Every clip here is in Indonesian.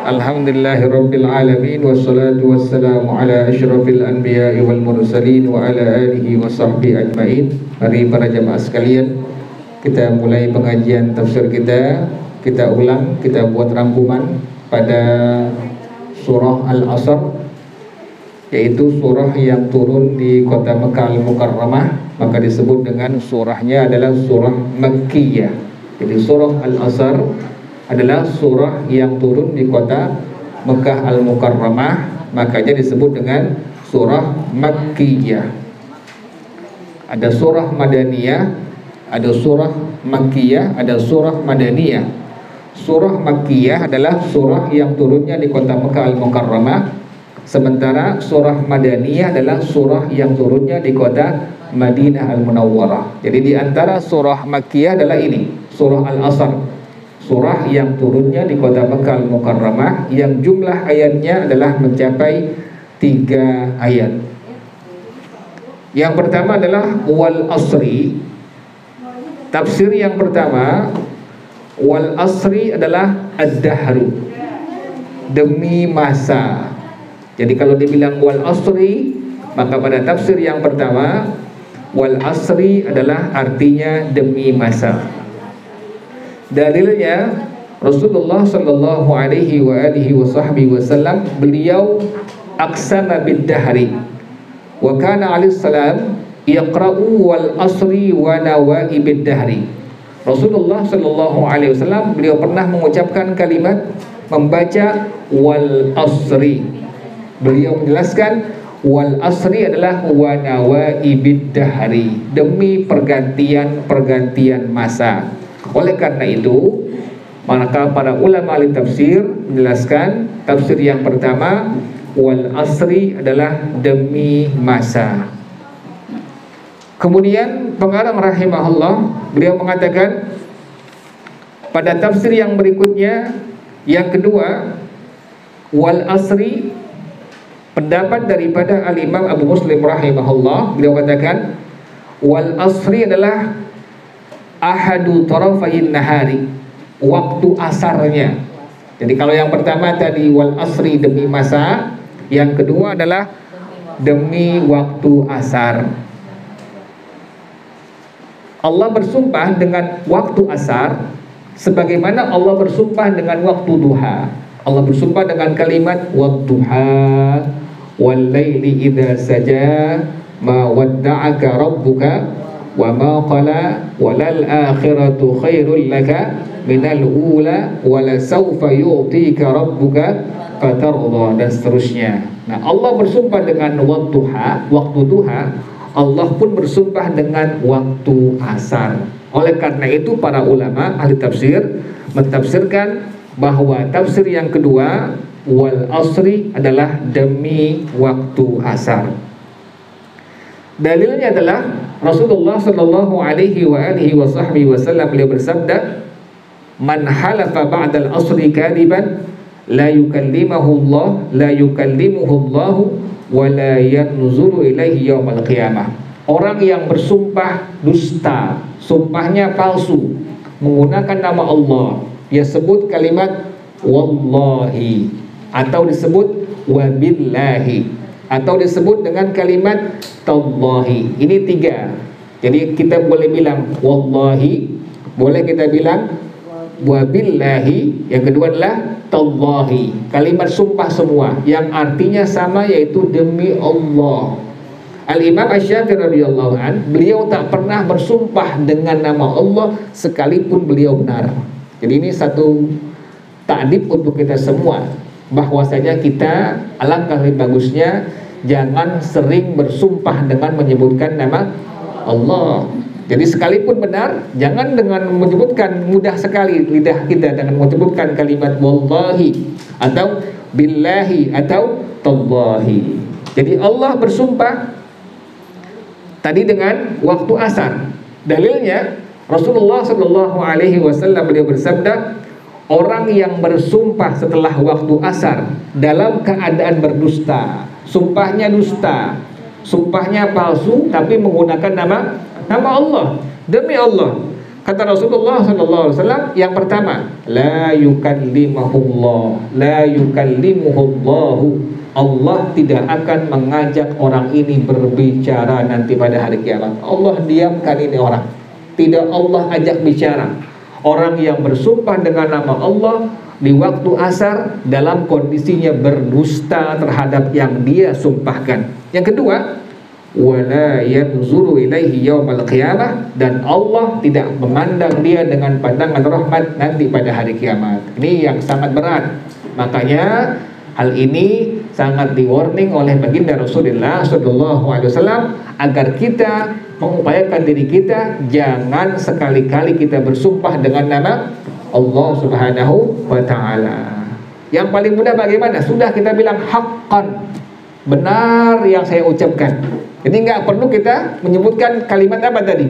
Alhamdulillahirabbil alamin wassalatu wassalamu ala asyrafil anbiya'i wal mursalin wa ala alihi wa sahbihi ajmain. Mari para jamaah sekalian, kita mulai pengajian tafsir kita. Kita ulang, kita buat rangkuman pada surah Al-Asr, yaitu surah yang turun di kota Makkah Al-Mukarramah, maka disebut dengan surahnya adalah surah Makkiyah. Jadi surah Al-Asr adalah surah yang turun di kota Makkah Al-Mukarramah, makanya disebut dengan surah Makkiyah. Ada surah Madaniyah, ada surah Makkiyah, ada surah Madaniyah. Surah Makkiyah adalah surah yang turunnya di kota Makkah Al-Mukarramah, sementara surah Madaniyah adalah surah yang turunnya di kota Madinah Al-Munawwarah. Jadi di antara surah Makkiyah adalah ini, surah Al-Asr, surah yang turunnya di kota Makkah Al-Mukarramah, yang jumlah ayatnya adalah mencapai 3 ayat. Yang pertama adalah wal asri. Tafsir yang pertama, wal asri adalah ad-dahru, demi masa. Jadi kalau dibilang wal asri, maka pada tafsir yang pertama, wal asri adalah artinya demi masa. Dalilnya Rasulullah sallallahu alaihi wa alihi wasallam, beliau aqsama bid-dahri wa kana alaihi salam yaqra'u wal asri wa nawa'i bid-dahri. Rasulullah sallallahu alaihi wasallam, beliau pernah mengucapkan kalimat membaca wal asri. Beliau menjelaskan wal asri adalah wa nawa'i bid-dahri, demi pergantian masa. Oleh karena itu, maka para ulama ahli tafsir menjelaskan tafsir yang pertama, wal asri adalah demi masa. Kemudian pengarang rahimahullah, beliau mengatakan pada tafsir yang berikutnya, yang kedua, wal asri, pendapat daripada al-Imam Abu Muslim rahimahullah, beliau katakan wal asri adalah ahadu tarafayin nahari, waktu asarnya. Jadi kalau yang pertama tadi wal asri demi masa, yang kedua adalah demi waktu asar. Allah bersumpah dengan waktu asar sebagaimana Allah bersumpah dengan waktu duha. Allah bersumpah dengan kalimat wadduha wal laili idza saja ma wadda'aka rabbuka wa ma qala walal akhiratu khairul laka minal ula wala sawfa yu'tika rabbuka fatarda, dan seterusnya. Nah, Allah bersumpah dengan wadduha, waktu duha. Allah pun bersumpah dengan waktu asar. Oleh karena itu para ulama ahli tafsir mentafsirkan bahwa tafsir yang kedua wal asri adalah demi waktu asar. Dalilnya adalah Rasulullah sallallahu alaihi wasallam, beliau bersabda, man halafa ba'dal asri kadiban la yukallimuhu Allah wa la yanzuru ilaihi yaumal qiyamah. Orang yang bersumpah dusta, sumpahnya palsu, menggunakan nama Allah, dia sebut kalimat wallahi, atau disebut wabillahi, atau disebut dengan kalimat tallahi. Ini 3. Jadi kita boleh bilang wallahi, boleh kita bilang wabillahi, yang kedua adalah tallahi. Kalimat sumpah semua yang artinya sama, yaitu demi Allah. Al-Imam Asy-Syafi'i radhiyallahu an, beliau tak pernah bersumpah dengan nama Allah sekalipun beliau benar. Jadi ini satu ta'dib untuk kita semua, bahwasanya kita alangkah lebih bagusnya jangan sering bersumpah dengan menyebutkan nama Allah. Jadi sekalipun benar, jangan dengan menyebutkan, mudah sekali lidah kita dengan menyebutkan kalimat wallahi atau billahi atau tallahi. Jadi Allah bersumpah tadi dengan waktu asar. Dalilnya Rasulullah sallallahu alaihi wasallam, beliau bersabda, orang yang bersumpah setelah waktu asar dalam keadaan berdusta, sumpahnya dusta, sumpahnya palsu, tapi menggunakan nama Allah, demi Allah, Kata Rasulullah SAW yang pertama, la yukallimuhullah, la yukallimuhullahu. Allah tidak akan mengajak orang ini berbicara nanti pada hari kiamat. Allah diamkan ini orang. Tidak Allah ajak bicara. Orang yang bersumpah dengan nama Allah di waktu asar dalam kondisinya berdusta terhadap yang dia sumpahkan. Yang kedua, wala yanzuru ilaihi yaumal qiyamah, dan Allah tidak memandang dia dengan pandangan rahmat nanti pada hari kiamat. Ini yang sangat berat. Makanya hal ini sangat di-warning oleh baginda Rasulullah SAW agar kita mengupayakan diri kita jangan sekali-kali kita bersumpah dengan nama Allah Subhanahu wa ta'ala. Yang paling mudah bagaimana? Sudah kita bilang haqqan, benar yang saya ucapkan. Jadi nggak perlu kita menyebutkan kalimat apa tadi?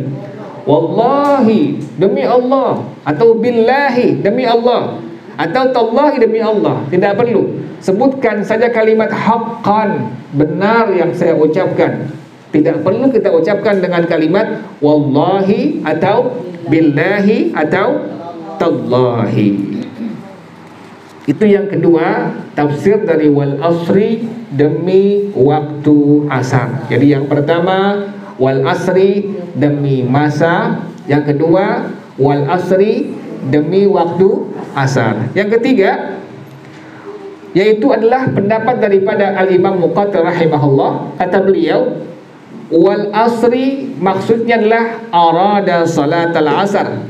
Wallahi, demi Allah, atau billahi, demi Allah, atau tallahi, demi Allah. Tidak perlu. Sebutkan saja kalimat haqqan, benar yang saya ucapkan. Tidak perlu kita ucapkan dengan kalimat wallahi atau billahi atau tallahi. Itu yang kedua, tafsir dari wal asri, demi waktu asar. Jadi yang pertama wal asri, demi masa. Yang kedua wal asri, demi waktu asar. Yang ketiga yaitu adalah pendapat daripada Al-Imam Muqatil rahimahullah. Kata beliau, wal asri maksudnya adalah arada salatal asar.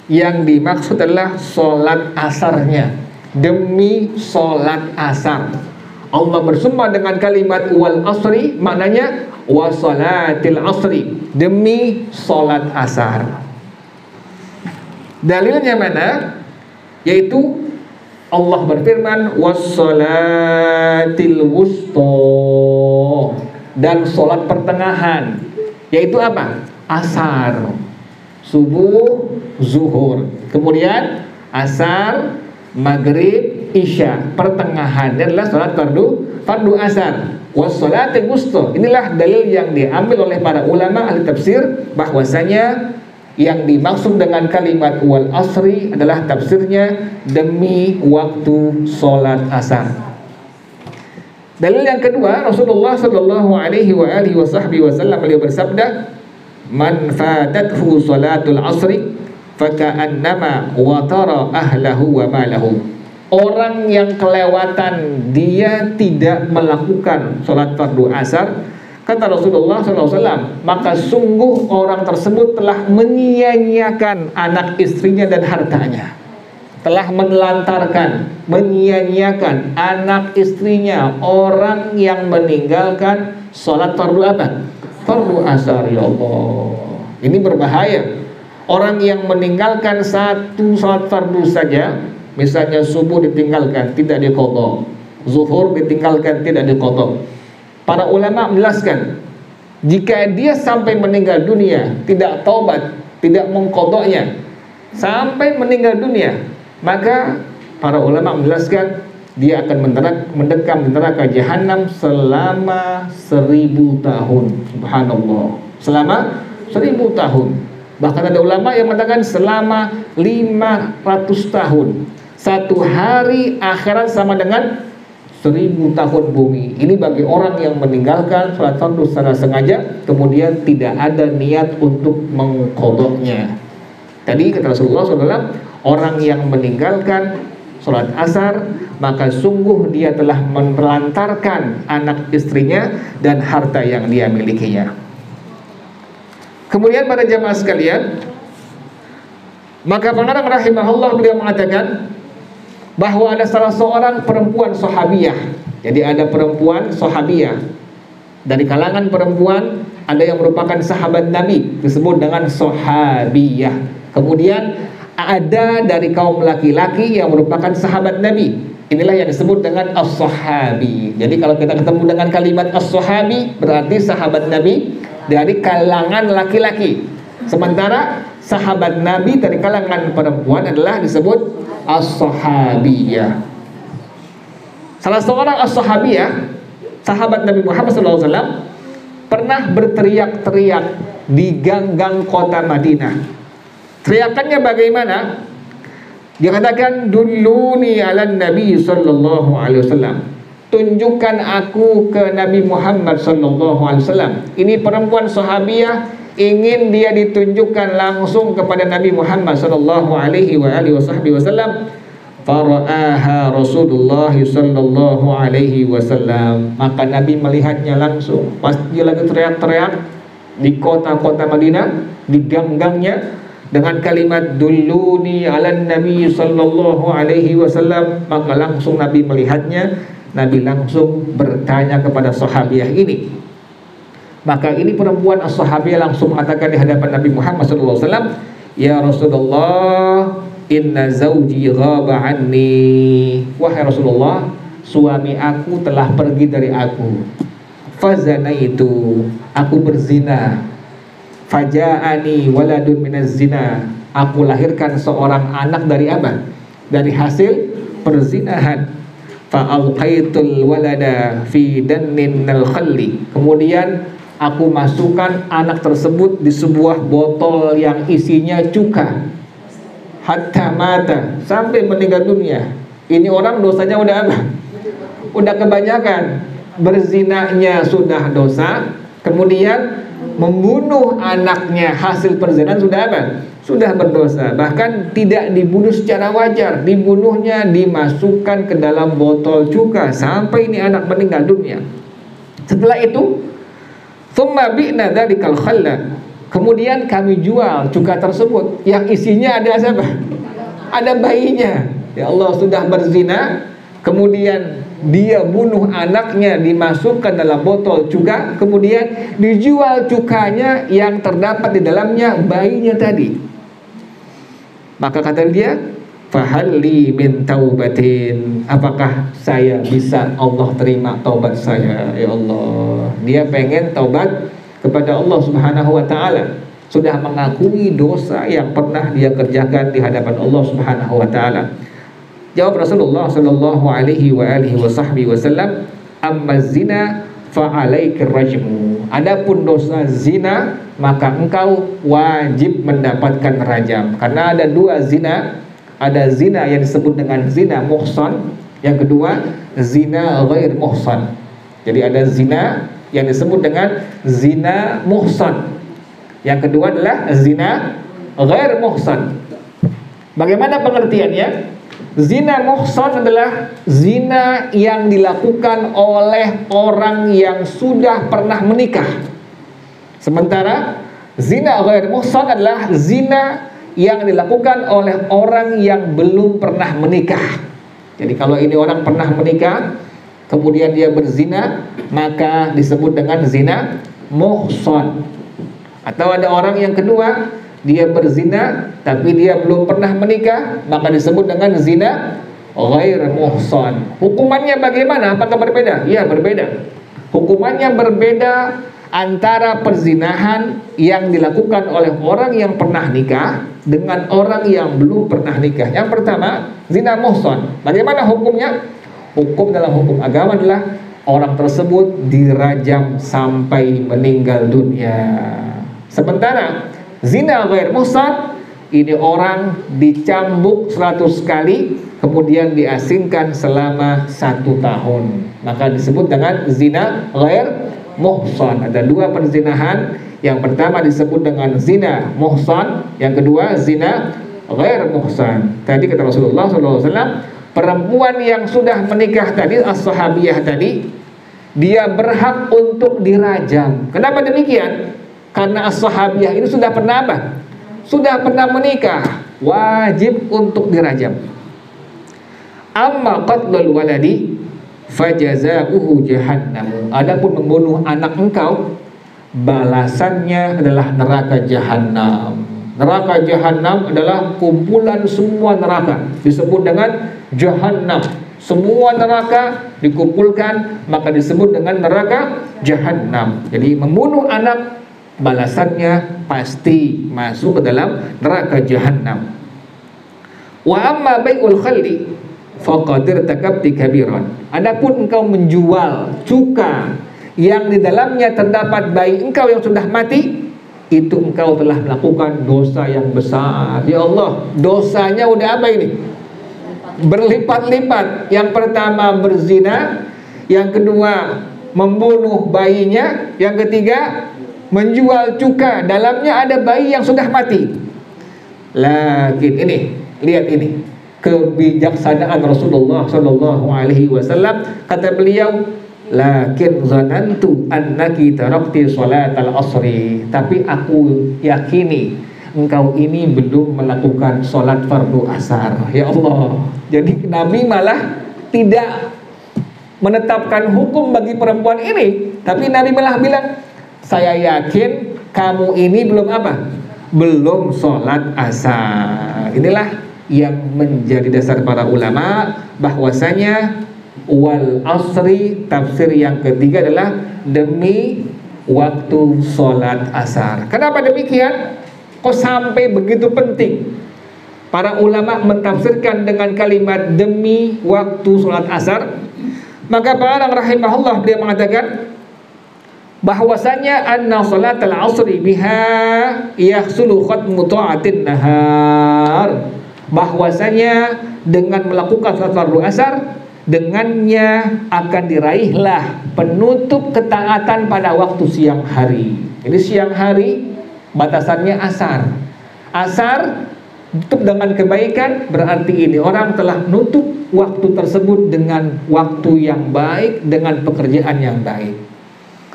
Yang dimaksud adalah salat asarnya. Demi salat asar. Allah bersumpah dengan kalimat wal asri, maknanya wasalatil asri, demi salat asar. Dalilnya mana? Yaitu Allah berfirman wassalatil wusta, dan salat pertengahan, yaitu apa? Asar, subuh, zuhur, kemudian asar, maghrib, isya, pertengahan adalah salat fardu asar. Wassalatil wusta, inilah dalil yang diambil oleh para ulama ahli tafsir bahwasanya yang dimaksud dengan kalimat wal asri adalah tafsirnya demi waktu salat asar. Dalil yang kedua, Rasulullah sallallahu alaihi wasallam beliau bersabda, man fatathu salatul asri faka'annama watara ahlahu wa malahu. Orang yang kelewatan dia tidak melakukan sholat fardu asar, kata Rasulullah SAW, maka sungguh orang tersebut telah menyia-nyiakan anak istrinya dan hartanya. Telah menelantarkan, menyia-nyiakan anak istrinya. Orang yang meninggalkan sholat fardu apa? Fardu asar, ya Allah. Ini berbahaya. Orang yang meninggalkan satu salat fardu saja, misalnya subuh ditinggalkan, tidak diqadha, zuhur ditinggalkan, tidak diqadha. Para ulama menjelaskan, jika dia sampai meninggal dunia tidak taubat, tidak mengqadhanya sampai meninggal dunia, maka para ulama menjelaskan dia akan mendekam di neraka jahanam selama 1000 tahun. Subhanallah, selama 1000 tahun. Bahkan ada ulama yang mengatakan selama 500 tahun. Satu hari akhirat sama dengan 1000 tahun bumi. Ini bagi orang yang meninggalkan salat fardu secara sengaja, kemudian tidak ada niat untuk mengqadhanya. Tadi kata Rasulullah SAW, orang yang meninggalkan salat asar, maka sungguh dia telah menelantarkan anak istrinya dan harta yang dia milikinya. Kemudian pada jamaah sekalian, maka pengarang rahimahullah beliau mengatakan bahwa ada salah seorang perempuan sahabiyah. Jadi ada perempuan sahabiyah dari kalangan perempuan, ada yang merupakan sahabat Nabi disebut dengan sahabiyah. Kemudian ada dari kaum laki-laki yang merupakan sahabat Nabi. Inilah yang disebut dengan as-sahabi. Jadi kalau kita ketemu dengan kalimat as-sahabi, berarti sahabat Nabi dari kalangan laki-laki. Sementara sahabat Nabi dari kalangan perempuan adalah disebut as-sahabiyah. Salah seorang as-sahabiyah, sahabat Nabi Muhammad SAW, pernah berteriak-teriak di gang-gang kota Madinah. Teriakannya bagaimana? Dia katakan, "Dulluni 'alan Nabi sallallahu alaihi wasallam." Tunjukkan aku ke Nabi Muhammad sallallahu alaihi wasallam. Ini perempuan sahabiah ingin dia ditunjukkan langsung kepada Nabi Muhammad sallallahu alaihi wasallam. Fara'aha Rasulullah sallallahu alaihi wasallam. Maka Nabi melihatnya langsung. Pas dia lagi teriak-teriak di kota-kota Madinah, di gang-gangnya, dengan kalimat dulluni 'alan Nabi sallallahu alaihi wasallam, maka langsung Nabi melihatnya. Nabi langsung bertanya kepada sahabiah ini. Maka ini perempuan as-sahabiah langsung mengatakan di hadapan Nabi Muhammad sallallahu alaihi wasallam, "Ya Rasulullah, inna zawji ghaba anni." Wahai Rasulullah, suami aku telah pergi dari aku. Fazanaitu, aku berzina. Faja'ani waladun minaz zina, aku lahirkan seorang anak dari apa? Dari hasil perzinahan. Fa'alqaitul walada fi dannin al-khalli, kemudian aku masukkan anak tersebut di sebuah botol yang isinya cuka. Hatta mata, sampai meninggal dunia. Ini orang dosanya udah apa? Udah kebanyakan. Berzinanya sudah dosa, kemudian membunuh anaknya hasil perzinahan sudah apa? Sudah berdosa. Bahkan tidak dibunuh secara wajar, dibunuhnya dimasukkan ke dalam botol cuka sampai ini anak meninggal dunia. Setelah itu, thumma bi'na dzalikal khalla, kemudian kami jual cuka tersebut yang isinya ada siapa? Ada bayinya. Ya Allah, sudah berzina, kemudian dia bunuh anaknya, dimasukkan dalam botol cuka, kemudian dijual cukanya yang terdapat di dalamnya bayinya tadi. Maka kata dia, fahalli min taubatin, apakah saya bisa Allah terima taubat saya? Ya Allah, dia pengen taubat kepada Allah Subhanahu wa taala. Sudah mengakui dosa yang pernah dia kerjakan di hadapan Allah Subhanahu wa taala. Jawab Rasulullah sallallahu alaihi wasallam, "Amma zina fa alaikir rajmu." Adapun dosa zina, maka engkau wajib mendapatkan rajam. Karena ada dua zina, ada zina yang disebut dengan zina muhsan, yang kedua zina ghair muhsan. Jadi ada zina yang disebut dengan zina muhsan, yang kedua adalah zina ghair muhsan. Bagaimana pengertiannya? Zina muhsan adalah zina yang dilakukan oleh orang yang sudah pernah menikah. Sementara zina ghair muhsan adalah zina yang dilakukan oleh orang yang belum pernah menikah. Jadi kalau ini orang pernah menikah, kemudian dia berzina, maka disebut dengan zina muhsan. Atau ada orang yang kedua, dia berzina tapi dia belum pernah menikah, maka disebut dengan zina ghair muhsan. Hukumannya bagaimana? Apakah berbeda? Ya, berbeda. Hukumannya berbeda antara perzinahan yang dilakukan oleh orang yang pernah nikah dengan orang yang belum pernah nikah. Yang pertama, zina muhsan. Bagaimana hukumnya? Hukum dalam hukum agama adalah orang tersebut dirajam sampai meninggal dunia. Sementara zina ghair muhsan, ini orang dicambuk 100 kali, kemudian diasingkan selama 1 tahun. Maka disebut dengan zina ghair muhsan. Ada dua perzinahan. Yang pertama disebut dengan zina muhsan, yang kedua zina ghair muhsan. Tadi kata Rasulullah SAW, perempuan yang sudah menikah tadi, as-sahabiyah tadi, dia berhak untuk dirajam. Kenapa demikian? Karena as-sahabiyah ini sudah pernah apa? Sudah pernah menikah, wajib untuk dirajam. Amma qatlul waladi fajazauhu jahannam. Adapun membunuh anak engkau, balasannya adalah neraka jahanam. Neraka jahanam adalah kumpulan semua neraka, disebut dengan jahanam. Semua neraka dikumpulkan, maka disebut dengan neraka jahanam. Jadi membunuh anak, balasannya pasti masuk ke dalam neraka jahanam. Wa amma bai'ul khalli faqad irtakabti kabiran. Adapun engkau menjual cuka yang di dalamnya terdapat bayi engkau yang sudah mati, itu engkau telah melakukan dosa yang besar. Ya Allah, dosanya udah apa ini? Berlipat-lipat. Yang pertama berzina, yang kedua membunuh bayinya, yang ketiga menjual cuka, dalamnya ada bayi yang sudah mati. Lakin ini, lihat ini kebijaksanaan Rasulullah Shallallahu Alaihi Wasallam. Kata beliau, lakin zanantu annaki tarakti salat al-asri, tapi aku yakini engkau ini belum melakukan sholat fardu asar. Ya Allah, jadi Nabi malah tidak menetapkan hukum bagi perempuan ini, tapi Nabi malah bilang, saya yakin kamu ini belum apa? Belum sholat asar. Inilah yang menjadi dasar para ulama bahwasanya wal asri, tafsir yang ketiga adalah demi waktu sholat asar. Kenapa demikian? Kok sampai begitu penting para ulama mentafsirkan dengan kalimat demi waktu sholat asar? Maka para rahimahullah dia mengatakan bahwasanya anna salat al-asri biha yahsulu khatmu ta'atin nahar, bahwasanya dengan melakukan salat fardu asar, dengannya akan diraihlah penutup ketaatan pada waktu siang hari. Jadi siang hari batasannya asar. Asar tutup dengan kebaikan, berarti ini orang telah nutup waktu tersebut dengan waktu yang baik, dengan pekerjaan yang baik.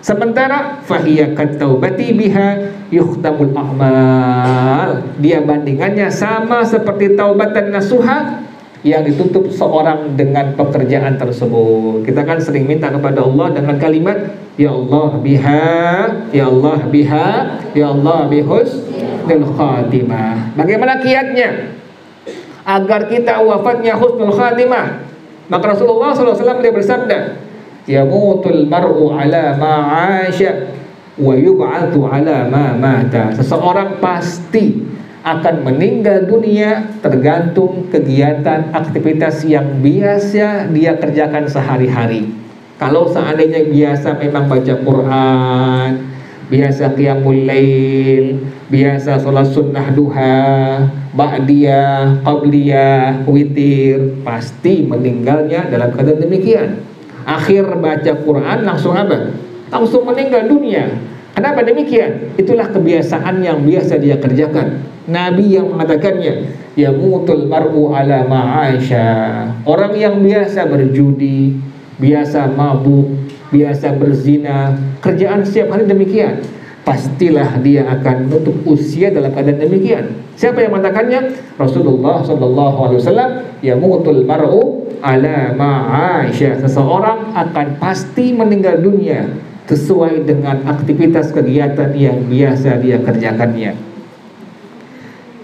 Sementara fahiya kataubati biha yukhtamul a'mal, dia bandingannya sama seperti taubatan nasuha yang ditutup seorang dengan pekerjaan tersebut. Kita kan sering minta kepada Allah dengan kalimat ya Allah biha, ya Allah biha, ya Allah bihusnul khatimah. Bagaimana kiatnya agar kita wafatnya husnul khatimah? Maka Rasulullah SAW dia bersabda, yamutul mar'u ala ma'asya wa yub'atu ala ma mata. Seseorang pasti akan meninggal dunia tergantung kegiatan aktivitas yang biasa dia kerjakan sehari-hari. Kalau seandainya biasa memang baca Quran, biasa qiyamul lail, biasa sholat sunnah duha, ba'diyah, qabliyah, witir, pasti meninggalnya dalam keadaan demikian. Akhir baca Quran langsung apa? Langsung meninggal dunia. Kenapa demikian? Itulah kebiasaan yang biasa dia kerjakan. Nabi yang mengatakannya, yamutul mar'u ala ma'asya. Orang yang biasa berjudi, biasa mabuk, biasa berzina, kerjaan setiap hari demikian, pastilah dia akan menutup usia dalam keadaan demikian. Siapa yang mengatakannya? Rasulullah SAW. Yamutul mar'u ala ma'asya. Seseorang akan pasti meninggal dunia sesuai dengan aktivitas kegiatan yang biasa dia kerjakannya.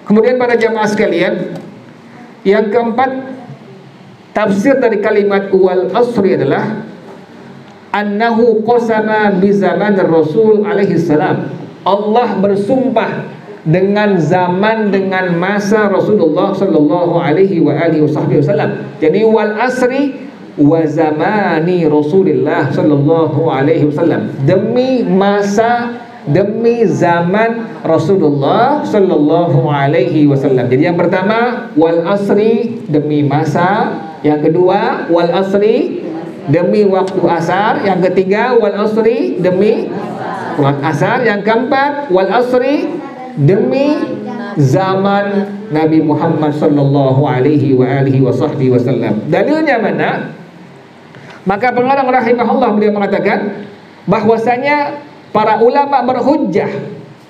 Kemudian para jamaah sekalian, yang keempat, tafsir dari kalimat wal asri adalah annahu qasama bi zaman Rasul alaihi salam. Allah bersumpah dengan zaman, dengan masa Rasulullah sallallahu alaihi wa alihi wasallam. Jadi wal asri wa zamani Rasulullah sallallahu alaihi wasallam, demi masa, demi zaman Rasulullah sallallahu alaihi wasallam. Jadi yang pertama wal asri, demi masa. Yang kedua wal asri, demi waktu asar. Yang ketiga wal asri, demi waktu asar. Yang keempat wal asri, demi zaman Nabi Muhammad sallallahu alaihi wa alihi wasallam. Dalilnya mana? Maka pengarang rahimahullah beliau mengatakan bahwasanya para ulama berhujjah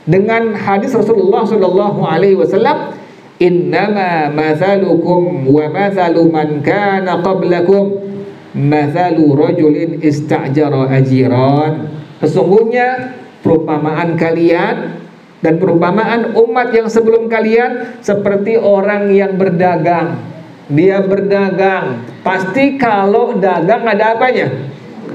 dengan hadis Rasulullah sallallahu alaihi wasallam, innama mathalukum wa mathalu man kana qablakum mathalu rajulin istajara ajiran. Sesungguhnya perumpamaan kalian dan perumpamaan umat yang sebelum kalian seperti orang yang berdagang. Dia berdagang, pasti kalau dagang ada apanya?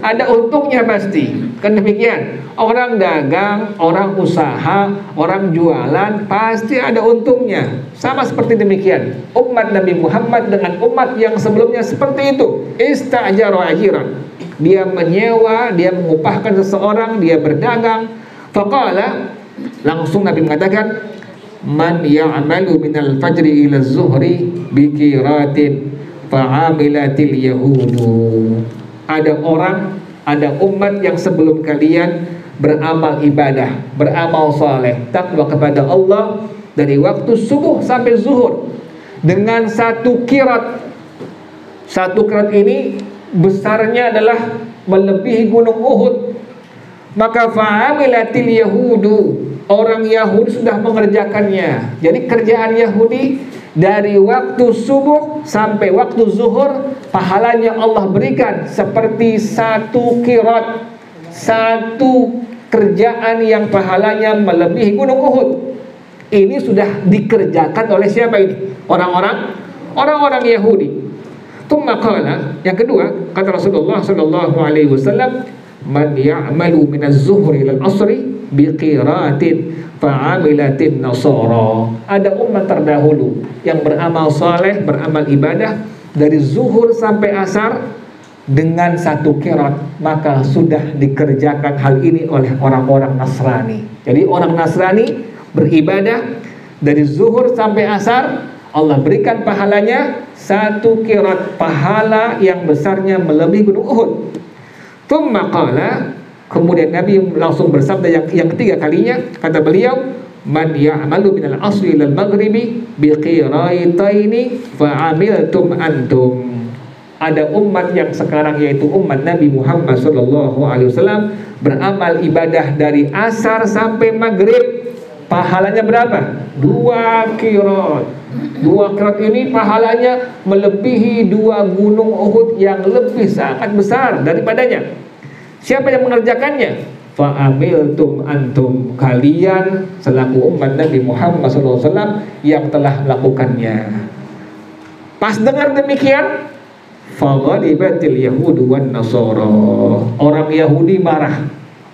Ada untungnya pasti. Kan demikian. Orang dagang, orang usaha, orang jualan pasti ada untungnya. Sama seperti demikian umat Nabi Muhammad dengan umat yang sebelumnya seperti itu. Istajara ajiran. Dia menyewa, dia mengupahkan seseorang, dia berdagang. Faqala, Langsung Nabi mengatakan, man ya'malu minal fajri ila zuhri bikiratin fa'amilatil yahudu. Ada orang, ada umat yang sebelum kalian beramal ibadah, beramal saleh, takwa kepada Allah dari waktu subuh sampai zuhur dengan satu kirat. Satu kirat ini besarnya adalah melebihi gunung Uhud. Maka fa'amilatil yahudu, orang Yahudi sudah mengerjakannya. Jadi kerjaan Yahudi dari waktu subuh sampai waktu zuhur, pahalanya Allah berikan seperti satu kirat, satu kerjaan yang pahalanya melebihi gunung Uhud. Ini sudah dikerjakan oleh siapa ini? Orang-orang Yahudi. Tsumma qala, yang kedua kata Rasulullah sallallahu alaihi wasallam, man ya'malu minaz zuhri ilal asri biqiratin fa'amilatin nasara. Ada umat terdahulu yang beramal saleh, beramal ibadah dari zuhur sampai asar dengan satu qirat, maka sudah dikerjakan hal ini oleh orang-orang Nasrani. Jadi orang Nasrani beribadah dari zuhur sampai asar, Allah berikan pahalanya satu qirat, pahala yang besarnya melebihi gunung Uhud. Tsumma qala, kemudian Nabi langsung bersabda yang ketiga kalinya, kata beliau, man ya'malu minal asri ilal maghribi biqiraitaini fa'amiltum antum. Ada umat yang sekarang, yaitu umat Nabi Muhammad SAW, beramal ibadah dari asar sampai maghrib, pahalanya berapa? 2 qirat. 2 qirat ini pahalanya melebihi 2 gunung Uhud yang lebih sangat besar daripadanya. Siapa yang mengerjakannya? Fa'amiltum antum, kalian selaku umat Nabi Muhammad SAW yang telah melakukannya. Pas dengar demikian, faghadibatil yahudu wan nasara. Orang Yahudi marah,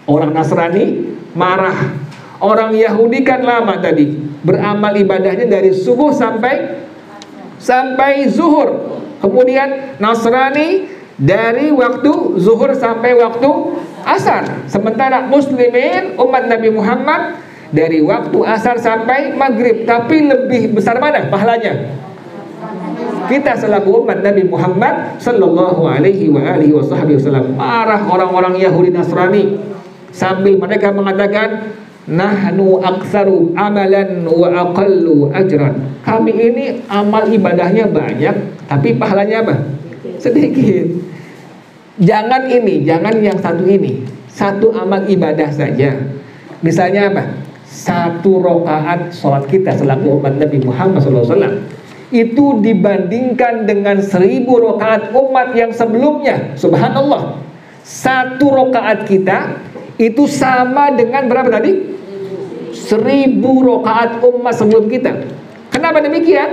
orang Nasrani marah. Orang Yahudi kan lama tadi beramal ibadahnya dari subuh sampai zuhur. Kemudian Nasrani dari waktu zuhur sampai waktu asar. Sementara muslimin umat Nabi Muhammad dari waktu asar sampai maghrib. Tapi lebih besar mana pahalanya? Kita selaku umat Nabi Muhammad sallallahu alaihi wasallam marah orang-orang Yahudi Nasrani sambil mereka mengatakan, nahnu aktsaru amalan wa aqallu ajran. Kami ini amal ibadahnya banyak, tapi pahalanya apa? Sedikit. Jangan yang satu ini. Satu amal ibadah saja. Misalnya apa? 1 rakaat sholat kita selaku umat Nabi Muhammad SAW itu dibandingkan dengan 1000 rakaat umat yang sebelumnya. Subhanallah. 1 rakaat kita itu sama dengan berapa tadi? 1000 rakaat umat sebelum kita. Kenapa demikian?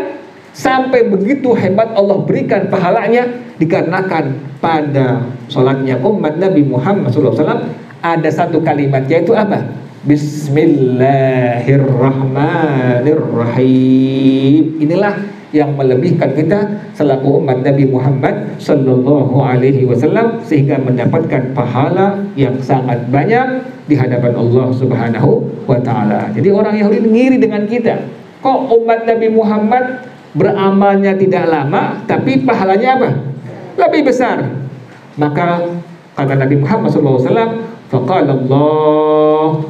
Sampai begitu hebat Allah berikan pahalanya, dikarenakan pada sholatnya umat Nabi Muhammad SAW ada satu kalimat, yaitu apa? Bismillahirrahmanirrahim. Inilah yang melebihkan kita selaku umat Nabi Muhammad sallallahu alaihi wasallam sehingga mendapatkan pahala yang sangat banyak di hadapan Allah Subhanahu wa taala. Jadi orang Yahudi ngiri dengan kita. Kok umat Nabi Muhammad beramalnya tidak lama tapi pahalanya apa? Lebih besar. Maka kata Nabi Muhammad sallallahu alaihi wasallam, faqala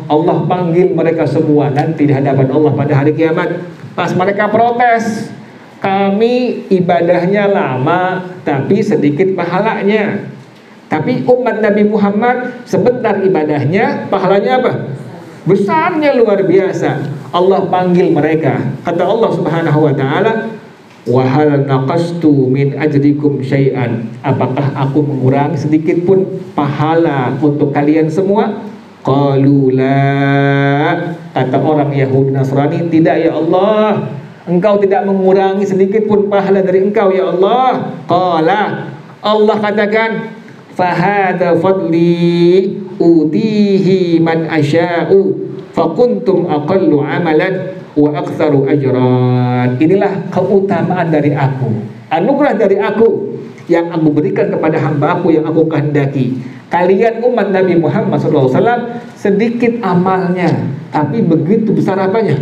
Allah panggil mereka semua nanti di hadapan Allah pada hari kiamat. Pas mereka protes, kami ibadahnya lama tapi sedikit pahalanya. Tapi umat Nabi Muhammad sebentar ibadahnya, pahalanya apa? Besarnya luar biasa. Allah panggil mereka. Kata Allah Subhanahu wa taala, wa hal naqastu min ajrikum syai'an. Apakah aku mengurangi sedikit pun pahala untuk kalian semua? Qalu la. Kata orang Yahudi Nasrani, tidak ya Allah. Engkau tidak mengurangi sedikit pun pahala dari engkau ya Allah. Qala, Allah katakan, fahadha fadli utihi man asya'u fakuntum aqallu amalan wa aktsaru ajran. Inilah keutamaan dari aku, anugerah dari aku yang aku berikan kepada hamba aku yang aku kehendaki. Kalian umat Nabi Muhammad SAW sedikit amalnya, tapi begitu besar apanya?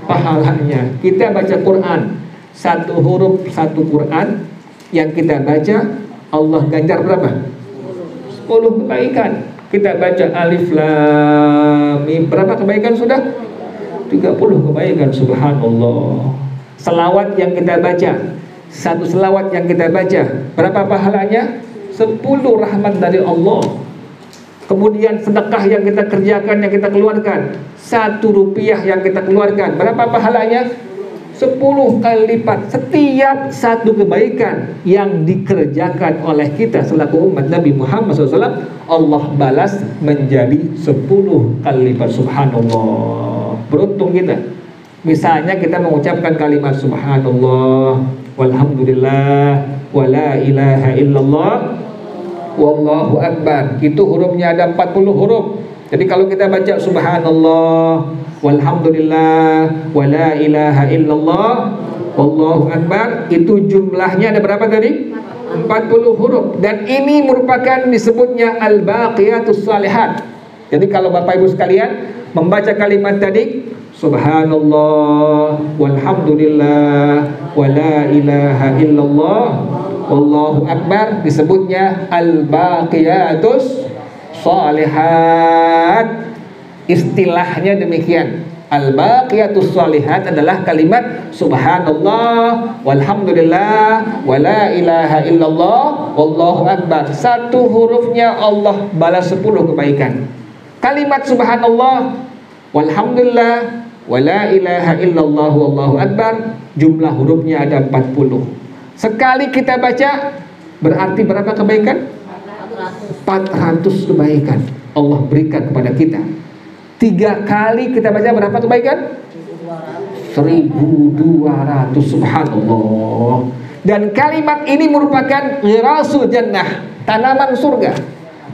Pahalanya. Kita baca Quran, satu huruf satu Quran yang kita baca, Allah ganjar berapa? 10 kebaikan. Kita baca alif lam mim, berapa kebaikan sudah? 30 kebaikan, subhanallah. Selawat yang kita baca, satu selawat yang kita baca, berapa pahalanya? 10 rahmat dari Allah. Kemudian sedekah yang kita kerjakan, yang kita keluarkan, 1 rupiah yang kita keluarkan, berapa pahalanya? 10 kali lipat. Setiap satu kebaikan yang dikerjakan oleh kita selaku umat Nabi Muhammad SAW, Allah balas menjadi 10 kali lipat. Subhanallah. Beruntung kita. Misalnya kita mengucapkan kalimat subhanallah, walhamdulillah, wala ilaha illallah, wallahu akbar. Itu hurufnya ada 40 huruf. Jadi kalau kita baca subhanallah, walhamdulillah, wala ilaha illallah, wallahu akbar, itu jumlahnya ada berapa tadi? 40 huruf. Dan ini merupakan disebutnya al-baqiyatus salihat. Jadi kalau Bapak Ibu sekalian membaca kalimat tadi, subhanallah, walhamdulillah, wala ilaha illallah, wallahu akbar, disebutnya al-baqiyatus salihat. Istilahnya demikian. Al-baqiyatus salihat adalah kalimat subhanallah, walhamdulillah, wala ilaha illallah, wallahu akbar. Satu hurufnya Allah balas 10 kebaikan. Kalimat subhanallah, walhamdulillah, wala ilaha illallah, wallahu akbar, jumlah hurufnya ada 40. Sekali kita baca berarti berapa kebaikan? 400 kebaikan Allah berikan kepada kita. 3 kali kita baca berapa kebaikan? 1200. Subhanallah. Dan kalimat ini merupakan ghirasul jannah, tanaman surga.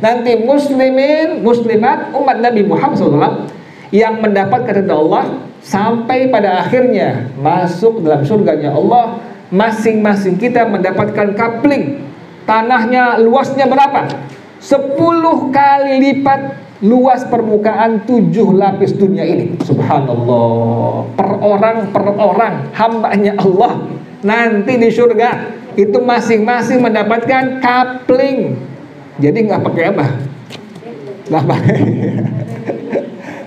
Nanti muslimin, muslimat, umat Nabi Muhammad SAW yang mendapatkan ridha Allah sampai pada akhirnya masuk dalam surganya Allah. Masing-masing kita mendapatkan kapling. Tanahnya luasnya berapa? 10 kali lipat luas permukaan 7 lapis dunia ini. Subhanallah. Per orang hambanya Allah nanti di surga itu masing-masing mendapatkan kapling. Jadi nggak pakai apa?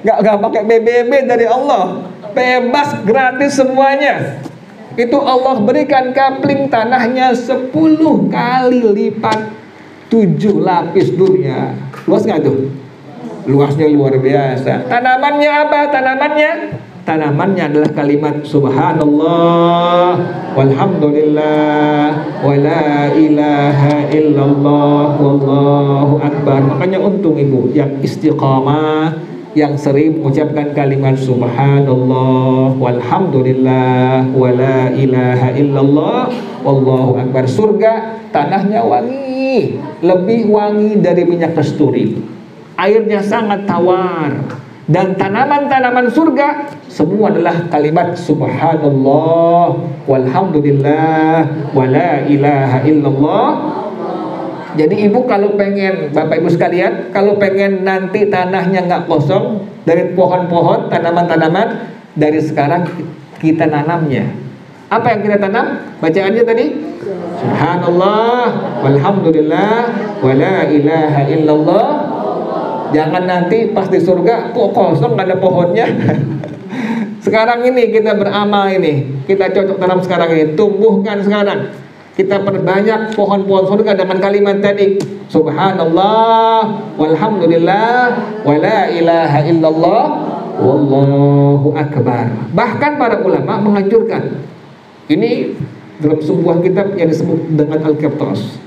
Nggak pakai BBB dari Allah. Bebas, gratis semuanya. Itu Allah berikan kapling, tanahnya 10 kali lipat 7 lapis dunia. Luas nggak tuh? Luasnya luar biasa. Tanamannya apa? Tanamannya adalah kalimat subhanallah, walhamdulillah, wala ilaha illallah, wallahu akbar. Makanya untung ibu yang istiqamah, yang sering mengucapkan kalimat subhanallah, walhamdulillah, wala ilaha illallah, wallahu akbar. Surga tanahnya wangi, lebih wangi dari minyak kasturi. Airnya sangat tawar. Dan tanaman-tanaman surga semua adalah kalimat subhanallah, walhamdulillah, wala ilaha illallah. Jadi ibu kalau pengen, bapak ibu sekalian, kalau pengen nanti tanahnya nggak kosong dari pohon-pohon, tanaman-tanaman, dari sekarang kita nanamnya. Apa yang kita tanam? Bacaannya tadi subhanallah, walhamdulillah, wala ilaha illallah. Jangan nanti pas di surga kok kosong gak ada pohonnya. Sekarang ini kita beramal ini, kita cocok tanam sekarang ini, tumbuhkan sekarang. Kita perbanyak pohon-pohon surga dengan kalimat tadi subhanallah, walhamdulillah, wala ilaha illallah, wallahu akbar. Bahkan para ulama menganjurkan ini dalam sebuah kitab yang disebut dengan Al-Qirtas.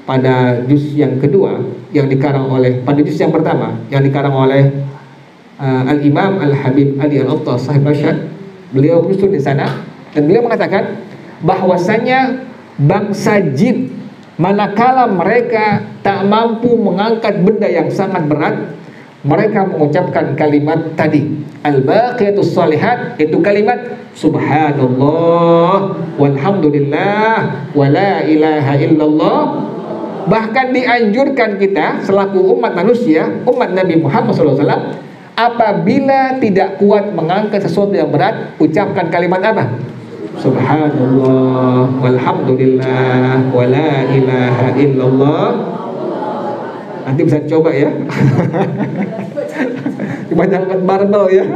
Pada juz yang kedua yang dikarang oleh, pada juz yang pertama yang dikarang oleh Al-Imam Al-Habib Ali Al-Attas Sahib Arsyad, beliau menyusun di sana dan beliau mengatakan bahwasanya bangsa jin manakala mereka tak mampu mengangkat benda yang sangat berat, mereka mengucapkan kalimat tadi al-baqiyatus shalihat, itu kalimat subhanallah, walhamdulillah, wala ilaha illallah. Bahkan dianjurkan kita selaku umat manusia, umat Nabi Muhammad SAW, Apabila tidak kuat mengangkat sesuatu yang berat, ucapkan kalimat apa? Subhanallah walhamdulillah wala ilaha illallah. Nanti bisa coba ya. Banyak angkat barbel ya.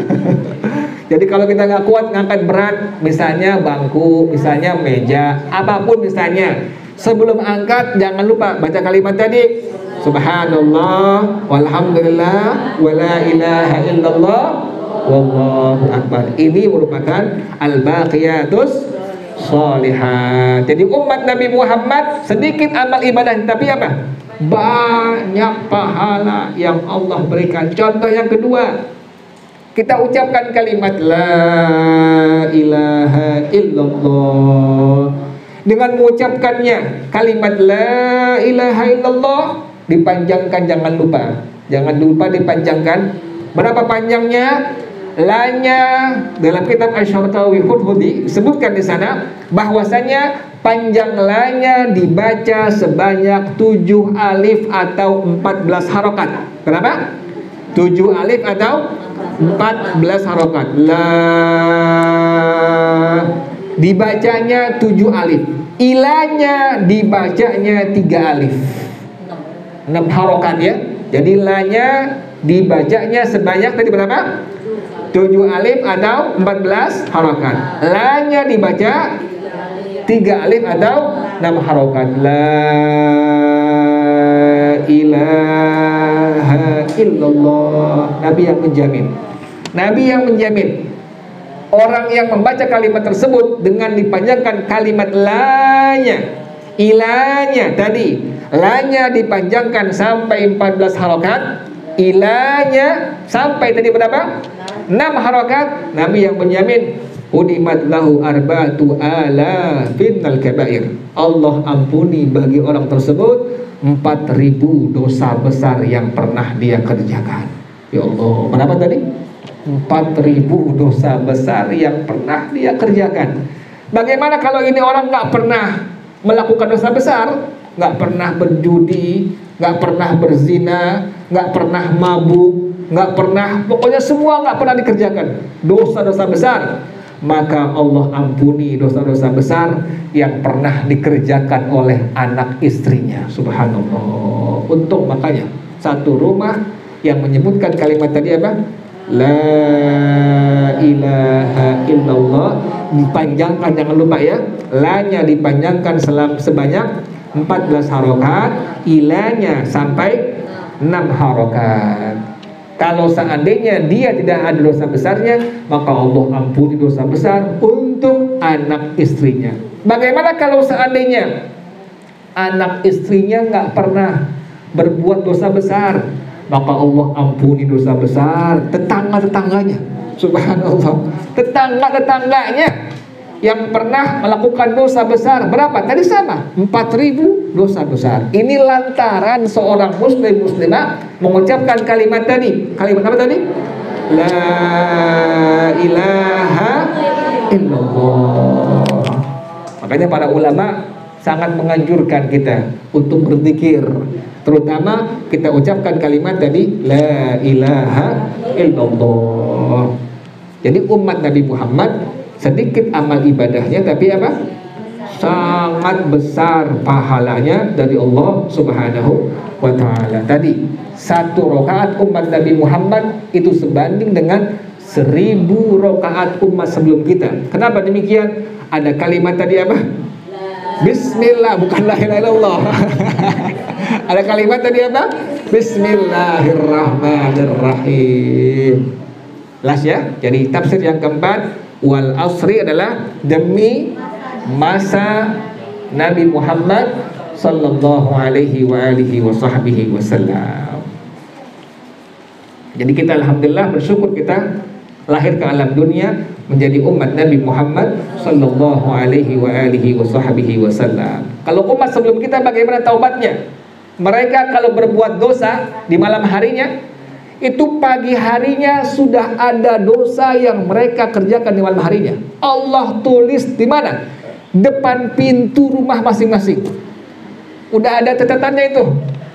Jadi kalau kita nggak kuat ngangkat berat, misalnya bangku, misalnya meja, apapun misalnya, sebelum angkat jangan lupa baca kalimat tadi. Subhanallah walhamdulillah wala ilaha illallah wallahu akbar. Ini merupakan al-baqiyatus shalihat. Jadi umat Nabi Muhammad sedikit amal ibadah, tapi apa? Banyak pahala yang Allah berikan. Contoh yang kedua, kita ucapkan kalimat la ilaha illallah. Dengan mengucapkannya kalimat la ilaha illallah, dipanjangkan, jangan lupa dipanjangkan. Berapa panjangnya? La-nya dalam kitab Asy-Syarqawi Hudhudi disebutkan di sana bahwasanya panjang la-nya dibaca sebanyak 7 alif atau 14 harokat. Kenapa? 7 alif atau 14 harokat. La dibacanya 7 alif. Ilanya dibacanya 3 alif. 6 harokat ya. Jadi la-nya dibacanya sebanyak tadi berapa? 7 alif atau 14 harokat. La-nya dibaca 3 alif atau 6 harokat. La ilaha illallah. Nabi yang menjamin. Orang yang membaca kalimat tersebut dengan dipanjangkan kalimat la-nya, ilanya tadi, la-nya dipanjangkan sampai 14 harokat, ilanya sampai tadi berapa? 6 harokat. Nabi yang menjamin udimat lahu arba'atu alafin al-kabair. Allah ampuni bagi orang tersebut 4.000 dosa besar yang pernah dia kerjakan. Ya Allah, berapa tadi? 4.000 dosa besar yang pernah dia kerjakan. Bagaimana kalau ini orang nggak pernah melakukan dosa besar, nggak pernah berjudi, nggak pernah berzina, nggak pernah mabuk, nggak pernah, pokoknya semua nggak pernah dikerjakan dosa-dosa besar, maka Allah ampuni dosa-dosa besar yang pernah dikerjakan oleh anak istrinya. Subhanallah. Untuk makanya satu rumah yang menyebutkan kalimat tadi apa? La ilaha illallah dipanjangkan, jangan lupa ya. La-nya dipanjangkan sebanyak 14 harokat, ilanya sampai 6 harokat. Kalau seandainya dia tidak ada dosa besarnya, maka Allah ampuni dosa besar untuk anak istrinya. Bagaimana kalau seandainya anak istrinya nggak pernah berbuat dosa besar, maka Allah ampuni dosa besar tetangga-tetangganya. Subhanallah. Tetangga-tetangganya yang pernah melakukan dosa besar berapa? Tadi sama, 4.000 dosa besar. Ini lantaran seorang muslimah mengucapkan kalimat tadi. Kalimat apa tadi? La ilaha illallah. Makanya para ulama sangat menganjurkan kita untuk berzikir. Terutama kita ucapkan kalimat tadi la ilaha illallah. Jadi umat Nabi Muhammad sedikit amal ibadahnya, tapi apa? Sangat besar pahalanya dari Allah Subhanahu wa ta'ala. Tadi 1 rakaat umat Nabi Muhammad itu sebanding dengan 1000 rakaat umat sebelum kita. Kenapa demikian? Ada kalimat tadi apa? Bismillah, bukan la ilaha illallah. Ada kalimat tadi apa? Bismillahirrahmanirrahim. Jelas ya? Jadi tafsir yang keempat, wal asri adalah demi masa Nabi Muhammad sallallahu alaihi wa alihi wa sahbihi wasallam. Jadi kita alhamdulillah bersyukur kita lahir ke alam dunia menjadi umat Nabi Muhammad sallallahu alaihi wa alihi wa sahbihi wasallam. Kalau umat sebelum kita bagaimana taubatnya? Mereka kalau berbuat dosa di malam harinya, itu pagi harinya sudah ada dosa yang mereka kerjakan di malam harinya. Allah tulis di mana? Depan pintu rumah masing-masing. Udah ada catatannya itu.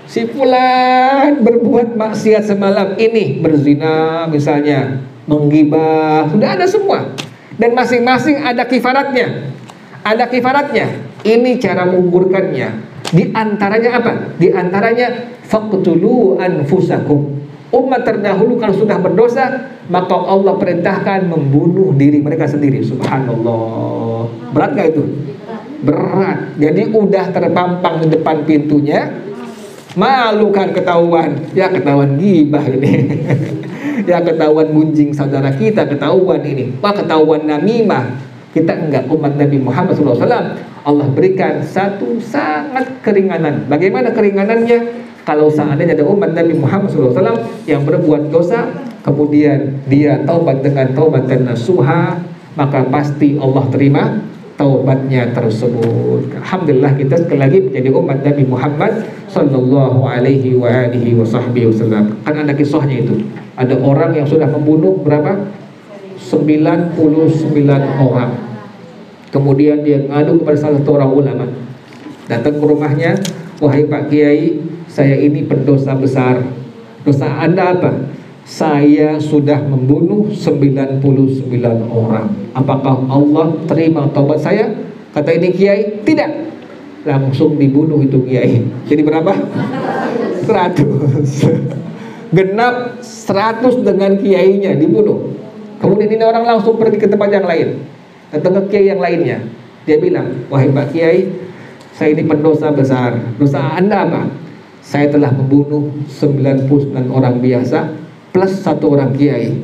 si fulan berbuat maksiat semalam ini, berzina misalnya, menggibah, sudah ada semua. Dan masing-masing ada kifaratnya. Ada kifaratnya. Ini cara menggugurkannya. Di antaranya apa? Di antaranya faqtulu anfusakum. Umat terdahulu kalau sudah berdosa, maka Allah perintahkan membunuh diri mereka sendiri. Subhanallah. Berat gak itu? Berat. Jadi udah terpampang di depan pintunya, malu kan ketahuan. Ya ketahuan gibah ini. Ya ketahuan gunjing saudara kita, ketahuan ini. Wah ketahuan namimah. Kita enggak, umat Nabi Muhammad SAW Allah berikan satu sangat keringanan. Bagaimana keringanannya? Kalau seandainya ada umat Nabi Muhammad SAW yang berbuat dosa, kemudian dia taubat dengan taubatan nasuha, maka pasti Allah terima taubatnya tersebut. Alhamdulillah kita sekali lagi menjadi umat Nabi Muhammad sallallahu alaihi wa alihi wasallam. Kan ada kisahnya itu. Ada orang yang sudah membunuh berapa? 99 orang. Kemudian dia ngadu kepada salah satu orang ulama. Datang ke rumahnya, wahai Pak Kiai, saya ini pendosa besar. Dosa Anda apa? Saya sudah membunuh 99 orang. Apakah Allah terima taubat saya? Kata ini Kiai, tidak. Langsung dibunuh itu Kiai. Jadi berapa? 100. Genap 100 dengan kiainya dibunuh. Kemudian ini orang langsung pergi ke tempat yang lain, datang ke kiai yang lainnya. Dia bilang, wahai Pak Kiai, saya ini pendosa besar. Dosa Anda apa? Saya telah membunuh 99 orang biasa plus 1 orang kiai.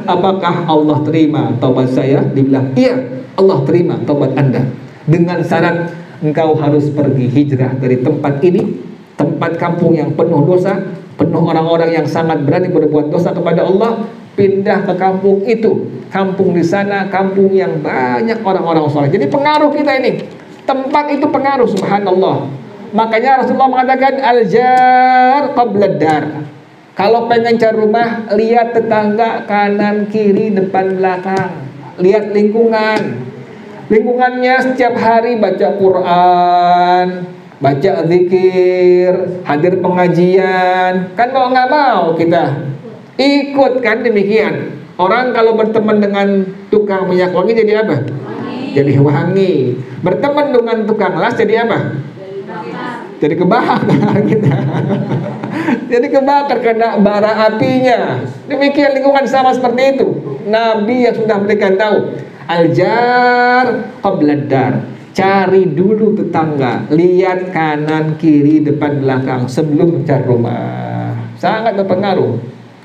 Apakah Allah terima taubat saya? Dibilang, iya, Allah terima taubat Anda. Dengan syarat engkau harus pergi hijrah dari tempat ini, tempat kampung yang penuh dosa, penuh orang-orang yang sangat berani berbuat dosa kepada Allah, pindah ke kampung itu. Kampung di sana, kampung yang banyak orang-orang soleh. Jadi pengaruh kita ini, tempat itu pengaruh, subhanallah. Makanya Rasulullah mengatakan al-jar qabla dar. Kalau pengen cari rumah, lihat tetangga kanan, kiri, depan, belakang. Lihat lingkungan. Lingkungannya setiap hari baca Quran, baca zikir, hadir pengajian. Kan mau nggak mau kita ikut kan demikian. Orang kalau berteman dengan tukang minyak wangi jadi apa? Jadi wangi. Berteman dengan tukang las jadi apa? Jadi kebakar kita. Jadi kebakar karena bara apinya. Demikian lingkungan sama seperti itu. Nabi yang sudah memberikan tahu al-jar qabla dar. Cari dulu tetangga, lihat kanan, kiri, depan, belakang sebelum mencari rumah. Sangat berpengaruh.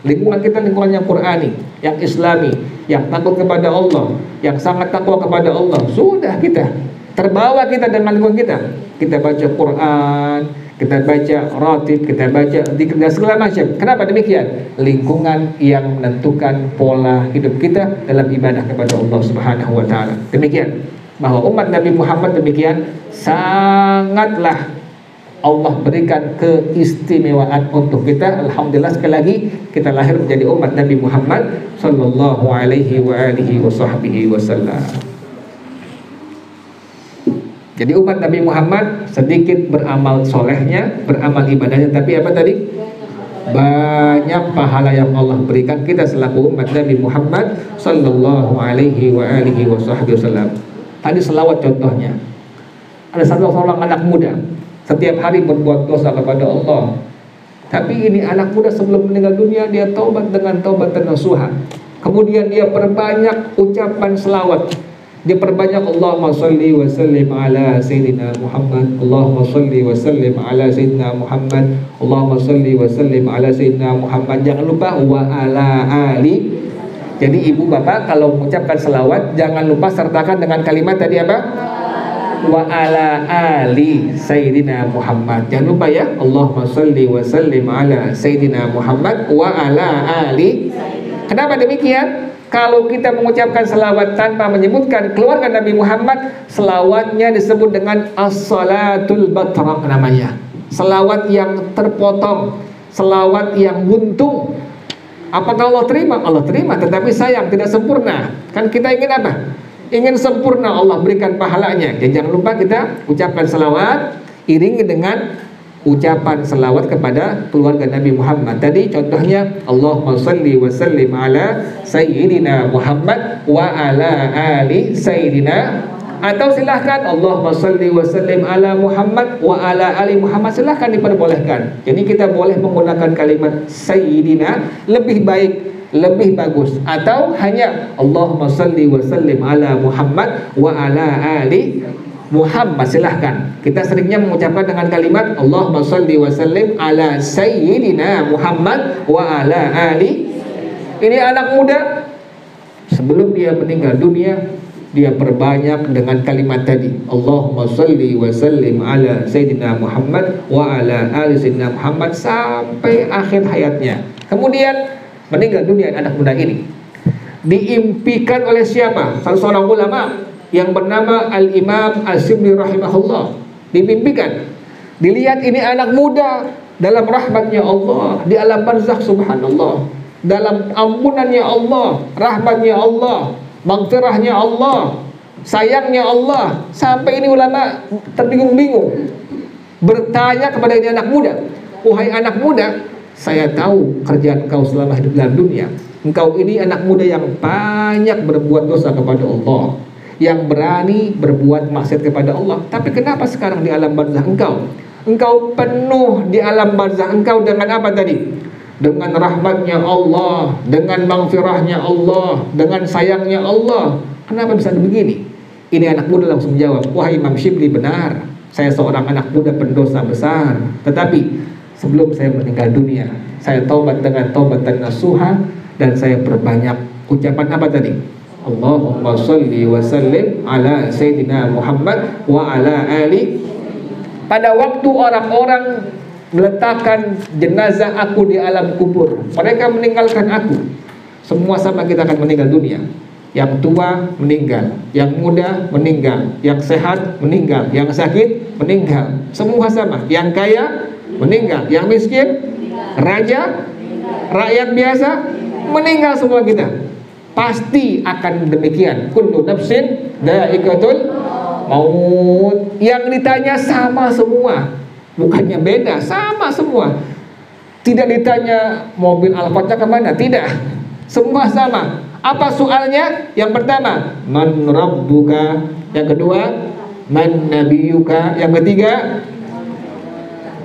Lingkungan kita lingkungan yang Qurani, yang Islami, yang takut kepada Allah, yang sangat takwa kepada Allah. Sudah kita terbawa kita dengan lingkungan kita. Kita baca Quran, kita baca ratib, kita baca zikir dan segala macam. Kenapa demikian? Lingkungan yang menentukan pola hidup kita dalam ibadah kepada Allah Subhanahu wa taala. Demikian bahwa umat Nabi Muhammad demikian sangatlah Allah berikan keistimewaan untuk kita. Alhamdulillah sekali lagi kita lahir menjadi umat Nabi Muhammad sallallahu alaihi wa alihi wasallam. Jadi umat Nabi Muhammad sedikit beramal solehnya, beramal ibadahnya, tapi apa tadi? Banyak pahala yang Allah berikan kita selaku umat Nabi Muhammad sallallahu alaihi wa alihi wasallam. Tadi selawat contohnya. Ada satu seorang anak muda setiap hari berbuat dosa kepada Allah. Tapi ini anak muda sebelum meninggal dunia dia taubat dengan taubatan nasuha. Kemudian dia perbanyak ucapan selawat. Dia perbanyak Allahumma sholli wa sallim ala sayyidina Muhammad. Allahumma sholli wa sallim ala sayyidina Muhammad. Allahumma sholli wa sallim ala sayyidina Muhammad. Jangan lupa wa ala ali. Jadi ibu bapak kalau mengucapkan selawat jangan lupa sertakan dengan kalimat tadi apa? Wa ala ali sayyidina Muhammad. Jangan lupa ya. Allahumma sholli wa sallim ala sayyidina Muhammad wa ala ali. Kenapa demikian? Kalau kita mengucapkan selawat tanpa menyebutkan keluarga Nabi Muhammad, selawatnya disebut dengan as-salatul batraq namanya. Selawat yang terpotong, selawat yang buntu. Apakah Allah terima? Allah terima, tetapi sayang tidak sempurna. Kan kita ingin apa? Ingin sempurna, Allah berikan pahalanya. Jadi jangan lupa kita ucapkan selawat iringi dengan ucapan selawat kepada keluarga Nabi Muhammad. Tadi contohnya Allahumma salli wa sallim ala sayyidina Muhammad wa ala ali sayyidina, atau silahkan Allahumma salli wa sallim ala Muhammad wa ala ali Muhammad, silahkan diperbolehkan. Jadi kita boleh menggunakan kalimat sayyidina, lebih baik, lebih bagus, atau hanya Allahumma salli wa sallim ala Muhammad wa ala ali Muhammad, silahkan. Kita seringnya mengucapkan dengan kalimat Allahumma salli wa sallim ala sayyidina Muhammad wa ala ali. Ini anak muda sebelum dia meninggal dunia, dia perbanyak dengan kalimat tadi Allahumma salli wa sallim ala sayyidina Muhammad wa ala ali sayyidina Muhammad sampai akhir hayatnya. Kemudian meninggal dunia anak muda ini diimpikan oleh siapa? Salah seorang ulama yang bernama Al-Imam Al-Shibli rahimahullah. Dimimpikan, dilihat ini anak muda dalam rahmatnya Allah, di alam barzakh, subhanallah, dalam ampunannya Allah, rahmatnya Allah, maghfirahnya Allah, sayangnya Allah. Sampai ini ulama terbingung-bingung, bertanya kepada ini anak muda, wahai anak muda, saya tahu kerjaan kau selama hidup dalam dunia. Engkau ini anak muda yang banyak berbuat dosa kepada Allah, yang berani berbuat maksiat kepada Allah. Tapi kenapa sekarang di alam barzakh engkau penuh di alam barzakh engkau dengan apa tadi? Dengan rahmatnya Allah, dengan maghfirahnya Allah, dengan sayangnya Allah. Kenapa bisa begini? Ini anak muda langsung menjawab, wahai Imam Shibli, benar, saya seorang anak muda pendosa besar. Tetapi sebelum saya meninggal dunia, saya taubat dengan taubatan nasuha, dan saya perbanyak ucapan apa tadi? Allahumma salli wa sallim ala sayyidina Muhammad wa ala ali. Pada waktu orang-orang meletakkan jenazah aku di alam kubur, mereka meninggalkan aku. Semua sama, kita akan meninggal dunia. Yang tua meninggal, yang muda meninggal, yang sehat meninggal, yang sakit meninggal. Semua sama. Yang kaya meninggal, yang miskin, raja, rakyat biasa meninggal, semua kita. Pasti akan demikian. Kullu nafsin dha'iqatul maut. Yang ditanya sama semua, bukannya beda, sama semua. Tidak ditanya mobil Al-Fatah kemana, tidak, semua sama. Apa soalnya? Yang pertama, man rabbuka. Yang kedua, man nabiyuka. Yang ketiga,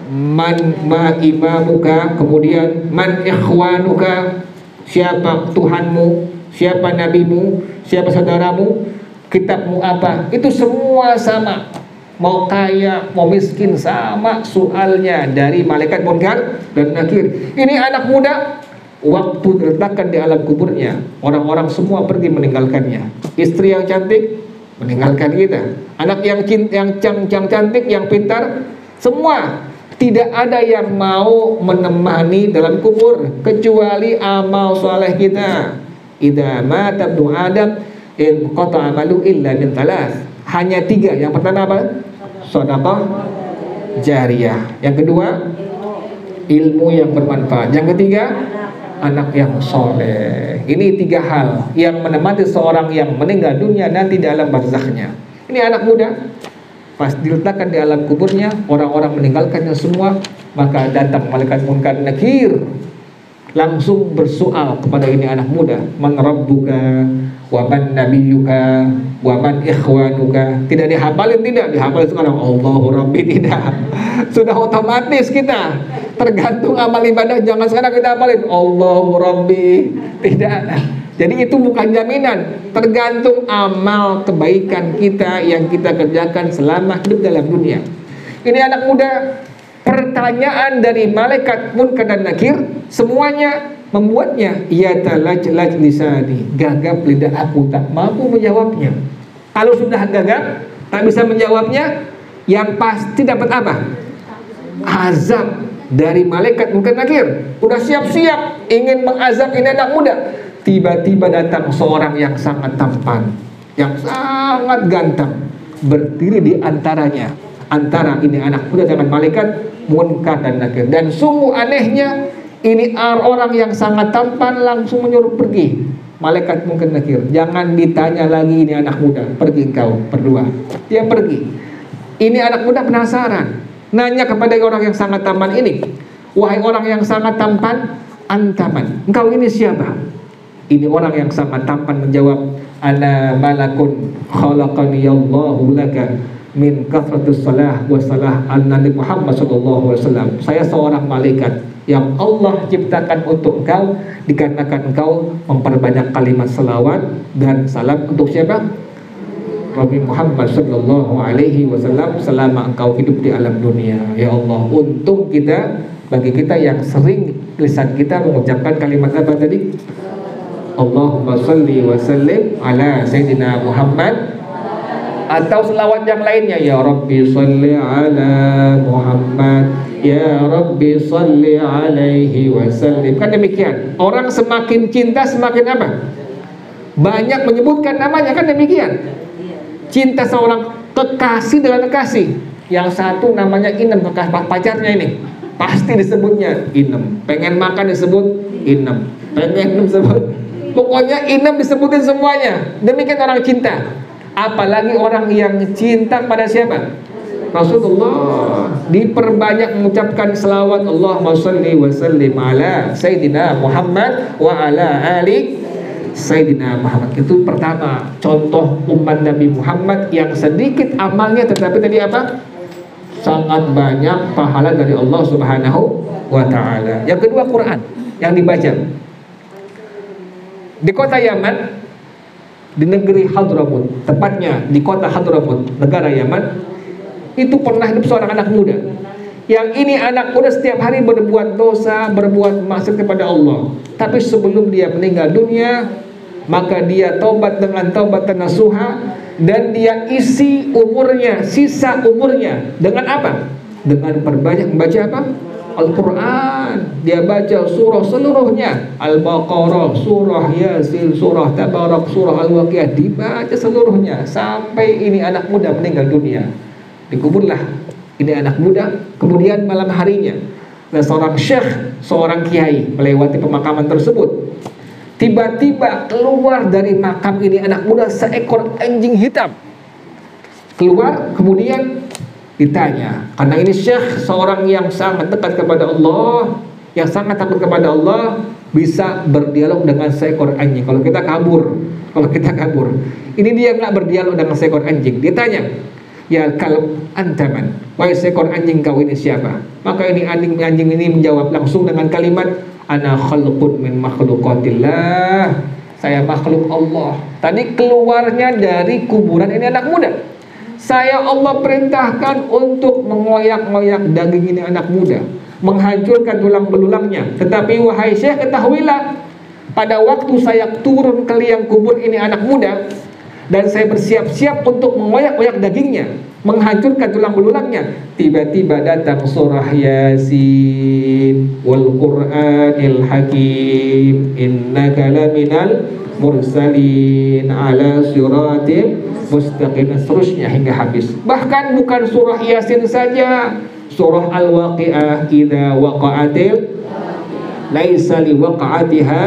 man ma imamuka. Kemudian man ikhwanuka, siapa Tuhanmu, siapa nabimu, siapa saudaramu, kitabmu apa. Itu semua sama. Mau kaya, mau miskin, sama soalnya dari malaikat munkar dan nakir. Ini anak muda, waktu diletakkan di alam kuburnya, orang-orang semua pergi meninggalkannya. Istri yang cantik meninggalkan kita, anak yang cantik, yang pintar, semua. Tidak ada yang mau menemani dalam kubur kecuali amal soleh kita. Idza mata ibnu Adam in qata'a amalu illa min thalath. Hanya 3. Yang pertama apa? Sedekah jariyah. Yang kedua, ilmu yang bermanfaat. Yang ketiga, anak yang soleh. Ini 3 hal yang menemani seorang yang meninggal dunia nanti di alam barzakhnya. Ini anak muda, pas diletakkan di alam kuburnya, orang-orang meninggalkannya semua, maka datang malaikat munkar nakir, langsung bersoal kepada ini anak muda, man rabbuka wa man nabiyuka wa man ikhwanuka. Tidak dihafalin, tidak dihafalin sekarang Allahu Rabbi, tidak. Sudah otomatis kita, tergantung amal ibadah. Jangan sekarang kita hafalin Allahu Rabbi, tidak. Jadi itu bukan jaminan, tergantung amal kebaikan kita yang kita kerjakan selama hidup dalam dunia. Ini anak muda, pertanyaan dari malaikat munkar dan nakir semuanya membuatnya ya talaj-laj lisani, gagap lidah aku, tak mampu menjawabnya. Kalau sudah gagap, tak bisa menjawabnya, yang pasti dapat apa? Azab dari malaikat munkar nakir. Udah siap-siap ingin mengazab ini anak muda, tiba-tiba datang seorang yang sangat tampan, yang sangat ganteng, berdiri di antaranya, antara ini anak muda dengan malaikat munkar dan nakir. Dan sungguh anehnya, ini orang yang sangat tampan langsung menyuruh pergi malaikat munkar nakir. Jangan ditanya lagi ini anak muda, pergi engkau berdua. Dia pergi. Ini anak muda penasaran, nanya kepada orang yang sangat tampan ini, wahai orang yang sangat tampan, antaman, engkau ini siapa? Ini orang yang sangat tampan menjawab, ana malakun khalaqani Allahu laka min kathratus salah wa salah an-nabi Muhammad sallallahu alaihi wasallam. Saya seorang malaikat yang Allah ciptakan untuk engkau dikarenakan engkau memperbanyak kalimat salawat dan salam untuk siapa? Nabi Muhammad sallallahu alaihi wasallam selama engkau hidup di alam dunia. Ya Allah, untung kita, bagi kita yang sering lisan kita mengucapkan kalimat apa tadi? Allahumma salli wa sallim ala Sayyidina Muhammad, atau selawat yang lainnya, ya Rabbi salli ala Muhammad, ya Rabbi salli alaihi wa sallim. Kan demikian. Orang semakin cinta semakin apa? Banyak menyebutkan namanya, kan demikian. Cinta seorang kekasih dengan kekasih. Yang satu namanya Inem, kekasih pacarnya ini, pasti disebutnya Inem. Pengen makan disebut Inem, pengen disebut, pokoknya Inem disebutin semuanya. Demikian orang cinta. Apalagi orang yang cinta pada siapa? Rasulullah. Diperbanyak mengucapkan selawat, Allahumma sholli wa sallim ala Sayyidina Muhammad wa ala ali Sayyidina Muhammad. Itu pertama contoh umat Nabi Muhammad yang sedikit amalnya tetapi tadi apa? Sangat banyak pahala dari Allah Subhanahu wa ta'ala. Yang kedua, Quran yang dibaca. Di kota Yaman, di negeri Hadramut, tepatnya di kota Hadramut, negara Yaman, itu pernah hidup seorang anak muda. Yang ini anak muda setiap hari berbuat dosa, berbuat maksiat kepada Allah. Tapi sebelum dia meninggal dunia, maka dia taubat dengan taubat nasuha, dan dia isi umurnya, sisa umurnya dengan apa? Dengan perbanyak membaca apa? Al-Quran. Dia baca surah seluruhnya, Al-Baqarah, surah Yasin, surah Tabarak, surah Al-Waqiah, dibaca seluruhnya sampai ini anak muda meninggal dunia. Dikuburlah ini anak muda. Kemudian malam harinya, ada seorang syekh, seorang kiai melewati pemakaman tersebut. Tiba-tiba keluar dari makam ini anak muda seekor anjing hitam. Keluar, kemudian ditanya, karena ini syekh, seorang yang sangat dekat kepada Allah, yang sangat takut kepada Allah, bisa berdialog dengan seekor anjing. Kalau kita kabur, ini dia nggak berdialog dengan seekor anjing. Dia tanya, ya kalb antaman, wahai seekor anjing, kau ini siapa? Maka ini anjing ini menjawab langsung dengan kalimat, ana khalqun min makhluqatillah, saya makhluk Allah. Tadi keluarnya dari kuburan ini anak muda, saya Allah perintahkan untuk mengoyak-ngoyak daging ini anak muda, menghancurkan tulang belulangnya. Tetapi wahai syekh, ketahuilah, pada waktu saya turun ke liang kubur ini anak muda, dan saya bersiap-siap untuk mengoyak-ngoyak dagingnya, menghancurkan tulang belulangnya, tiba-tiba datang surah Yasin, wal Qur'anil Hakim, innaka laminal mursalin ala siratim mustaqim, seterusnya hingga habis. Bahkan bukan surah Yasin saja, surah Al-Waqiah, idza waqa'atil laisa liwaqa'atiha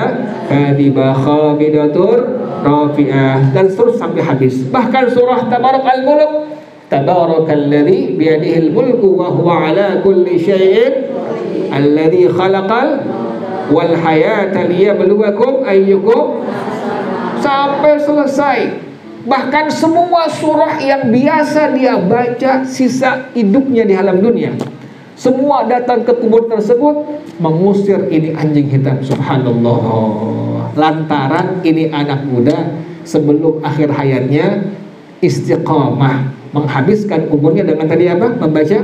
kadhiba khabidatur rafi'ah, dan terus sampai habis. Bahkan surah Tabarak al-Mulk, tabarakalladzi biyadihil mulku wa huwa ala kulli syai'in alladzi khalaqal wal hayata liyabluwakum ayyukum, sampai selesai. Bahkan semua surah yang biasa dia baca sisa hidupnya di alam dunia, semua datang ke kubur tersebut mengusir ini anjing hitam. Subhanallah. Lantaran ini anak muda sebelum akhir hayatnya istiqamah, menghabiskan umurnya dengan tadi apa? Membaca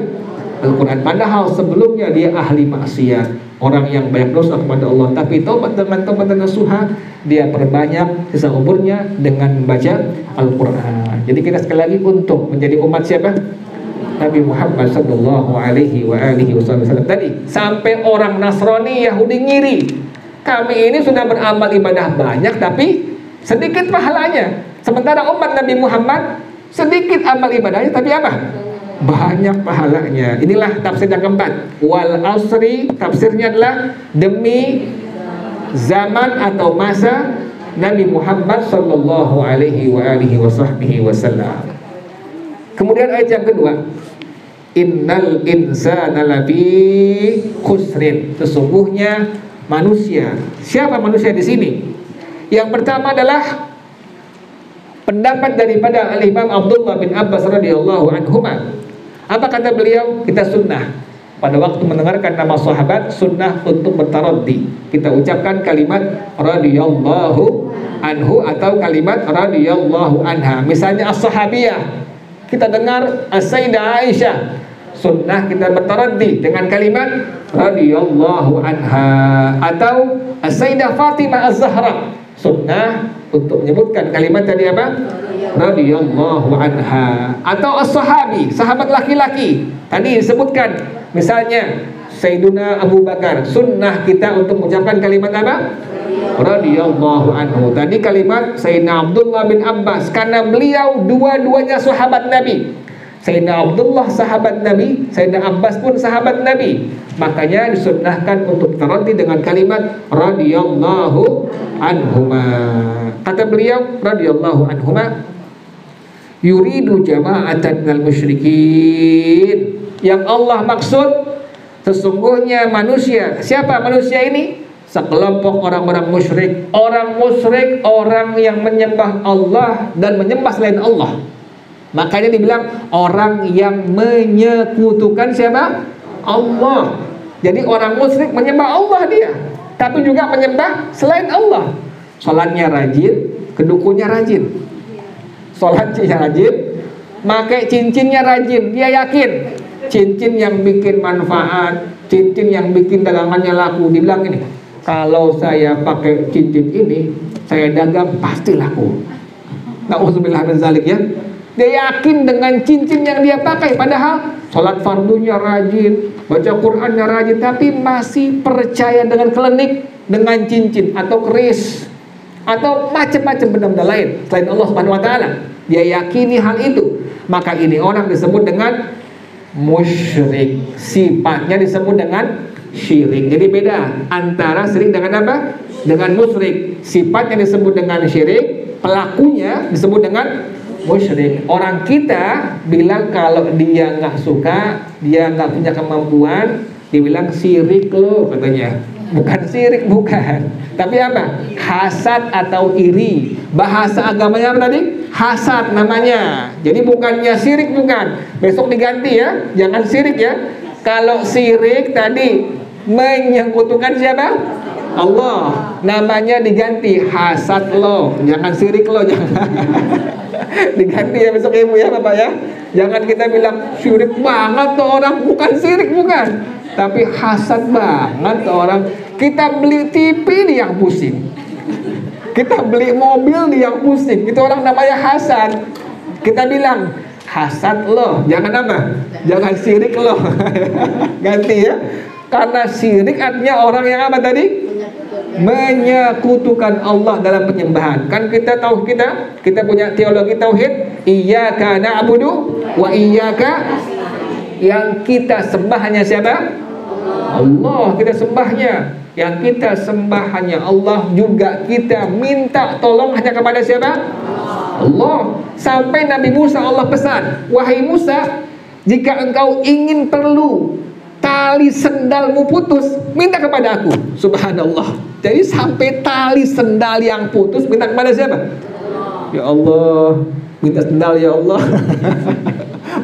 Al-Quran. Padahal sebelumnya dia ahli maksiat, orang yang banyak dosa kepada Allah. Tapi taubat dengan taubat nasuha, dia perbanyak sisa umurnya dengan membaca Al-Quran. Jadi kita sekali lagi untuk menjadi umat siapa? Nabi Muhammad sallallahu alaihi wa alihi wasallam tadi. Sampai orang Nasrani, Yahudi ngiri, kami ini sudah beramal ibadah banyak tapi sedikit pahalanya. Sementara umat Nabi Muhammad sedikit amal ibadahnya tapi apa? Banyak pahalanya. Inilah tafsir yang keempat. Wal asri, tafsirnya adalah demi zaman atau masa Nabi Muhammad sallallahu alaihi wa alihi wasallam. Kemudian ayat yang kedua, Innal insana lafi khusrin. Sesungguhnya manusia. Siapa manusia di sini? Yang pertama adalah pendapat daripada Al-Imam Abdullah bin Abbas radhiyallahu anhuma. Apa kata beliau? Kita sunnah pada waktu mendengarkan nama sahabat, sunnah untuk bertaraddi. Kita ucapkan kalimat radhiyallahu anhu atau kalimat radhiyallahu anha. Misalnya as-sahabiyah, kita dengar as-sayyidah Aisyah, sunnah kita bertaraddi dengan kalimat radhiyallahu anha. Atau as-sayyidah Fatimah az-Zahra, sunnah untuk menyebutkan kalimat tadi apa? Radhiyallahu anha. Atau as-sahabi, sahabat laki-laki, tadi disebutkan misalnya Sayyiduna Abu Bakar, sunnah kita untuk mengucapkan kalimat apa? Radhiyallahu anhu. Tadi kalimat Sayyidina Abdullah bin Abbas, karena beliau dua-duanya sahabat Nabi. Sayyidina Abdullah sahabat Nabi, Sayyidina Abbas pun sahabat Nabi. Makanya disunnahkan untuk taraddi dengan kalimat radhiyallahu anhuma. Kata beliau radhiyallahu anhuma, yuridu jama'atan minal musyrikin. Yang Allah maksud sesungguhnya manusia. Siapa manusia ini? Sekelompok orang-orang musyrik. Orang musyrik, orang yang menyembah Allah dan menyembah selain Allah. Makanya dibilang orang yang menyekutukan siapa? Allah. Jadi orang musyrik menyembah Allah dia, tapi juga menyembah selain Allah. Salatnya rajin, kedukunya rajin. Salatnya rajin, pakai cincinnya rajin. Dia yakin cincin yang bikin manfaat, cincin yang bikin dagangannya laku. Dibilang ini, kalau saya pakai cincin ini, saya dagang pasti laku. Na'udzubillah min zalik ya. Dia yakin dengan cincin yang dia pakai, padahal sholat fardunya rajin, baca Qur'annya rajin, tapi masih percaya dengan klinik, dengan cincin atau keris atau macam-macam benda-benda lain selain Allah Subhanahu wa taala. Dia yakini hal itu. Maka ini orang disebut dengan musyrik. Sifatnya disebut dengan syirik. Jadi beda antara syirik dengan apa? Dengan musyrik. Sifatnya disebut dengan syirik, pelakunya disebut dengan musyrik. Orang kita bilang kalau dia nggak suka, dia nggak punya kemampuan, dibilang syirik lo katanya. Bukan syirik, bukan. Tapi apa? Hasad atau iri. Bahasa agamanya apa tadi? Hasad namanya. Jadi bukannya syirik, bukan. Besok diganti ya, jangan syirik ya. Kalau syirik tadi menyekutukan siapa? Allah. Namanya diganti hasad lo, jangan syirik lo, jangan. Diganti ya besok ibu ya bapak ya. Jangan kita bilang syirik banget tuh orang, bukan syirik, bukan, tapi hasad banget tuh orang. Kita beli TV dia yang pusing, kita beli mobil dia yang pusing, itu orang namanya hasad. Kita bilang hasad lo, jangan apa? Jangan syirik lo. Ganti ya. Karena syirik artinya orang yang apa tadi? Menyekutukan Allah dalam penyembahan. Kan kita tahu, kita punya teologi tauhid, iyyaka na'budu wa iyyaka, yang kita sembah hanya siapa? Allah. Kita sembahnya, yang kita sembah hanya Allah. Juga kita minta tolong hanya kepada siapa? Allah. Sampai Nabi Musa Allah pesan, wahai Musa, jika engkau ingin perlu tali sendalmu putus, minta kepada aku. Subhanallah. Jadi sampai tali sendal yang putus minta kepada siapa? Ya Allah, minta sendal ya Allah.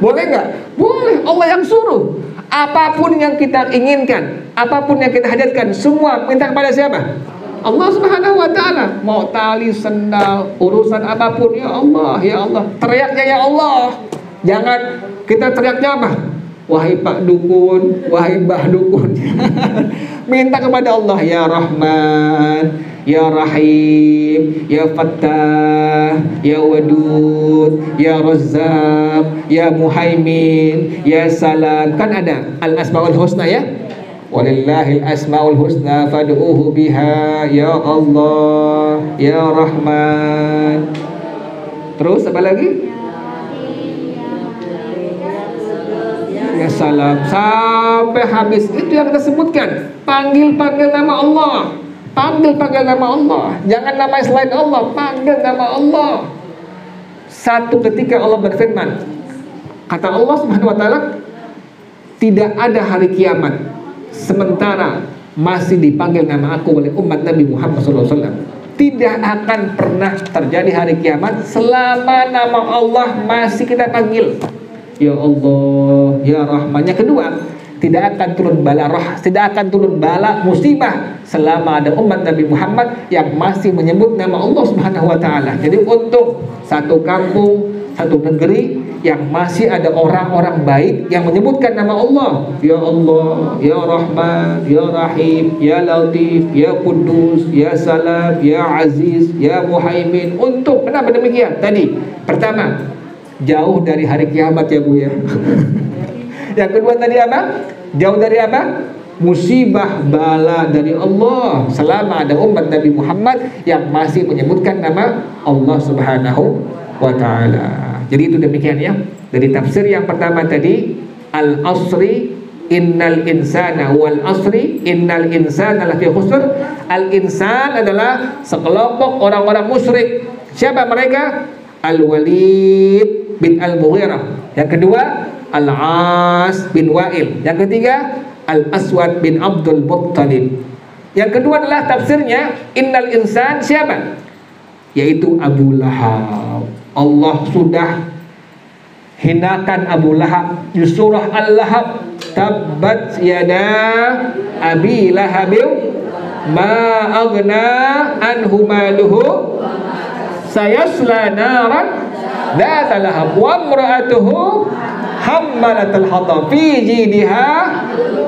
Boleh nggak? Boleh. Allah yang suruh. Apapun yang kita inginkan, apapun yang kita hajatkan, semua minta kepada siapa? Allah Subhanahu wa taala. Mau tali sendal, urusan apapun, ya Allah, ya Allah. Teriaknya ya Allah. Jangan kita teriaknya apa? Wahai Pak Dukun, wahai Mbah Dukun. Minta kepada Allah, ya Rahman, ya Rahim, ya Fattah, ya Wadud, ya Razzaq, ya Muhaimin, ya Salam. Kan ada Al-Asmaul Husna ya. Walillahil asmaul husna fad'uhu biha, ya Allah, ya Rahman. Terus apa lagi? Ya Salam, sampai habis. Itu yang kita sebutkan. Panggil-panggil nama Allah, panggil-panggil nama Allah. Jangan nama selain Allah, panggil nama Allah. Satu ketika Allah berfirman, kata Allah Subhanahu wa taala, tidak ada hari kiamat sementara masih dipanggil nama aku oleh umat Nabi Muhammad SAW. Tidak akan pernah terjadi hari kiamat selama nama Allah masih kita panggil. Ya Allah, Ya Rahman. Yang kedua, tidak akan turun bala tidak akan turun bala musibah selama ada umat Nabi Muhammad yang masih menyebut nama Allah Subhanahu wa taala. Jadi untuk satu kampung, satu negeri yang masih ada orang-orang baik yang menyebutkan nama Allah, Ya Allah, Ya Rahman, Ya Rahim, Ya Latif, Ya Kudus, Ya Salam, Ya Aziz, Ya Muhaimin. Untuk kenapa demikian? Tadi pertama, jauh dari hari kiamat ya Bu ya. Yang kedua tadi apa? Jauh dari apa? Musibah bala dari Allah selama ada umat Nabi Muhammad yang masih menyebutkan nama Allah Subhanahu wa taala. Jadi itu demikian ya. Dari tafsir yang pertama tadi, al-asri innal insana wal asri innal insana lafi khusr. Al-insan adalah sekelompok orang-orang musyrik. Siapa mereka? Al-Walid bin Al-Mughirah. Yang kedua, Al-As bin Wa'il. Yang ketiga, Al-Aswad bin Abdul Muttalib. Yang kedua adalah tafsirnya innal insan siapa? Yaitu Abu Lahab. Allah sudah hinakan Abu Lahab di surah Al-Lahab. Tabbat yada Abi Lahab ma aghna anhu maluhu sayasla naran dzata lahab wa imra'atuhu hammalatal hatab fi jidha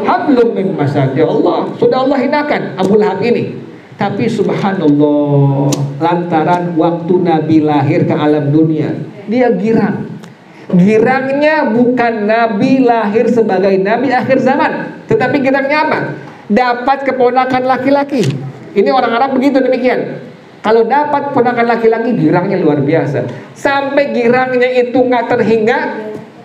hablum min masad. Ya Allah, sudah Allah hinakan Abu Lahab ini. Tapi subhanallah, lantaran waktu Nabi lahir ke alam dunia, dia girang. Girangnya bukan Nabi lahir sebagai Nabi akhir zaman, tetapi girangnya apa? Dapat keponakan laki-laki. Ini orang Arab begitu demikian. Kalau dapat ponakan laki-laki, girangnya luar biasa. Sampai girangnya itu nggak terhingga,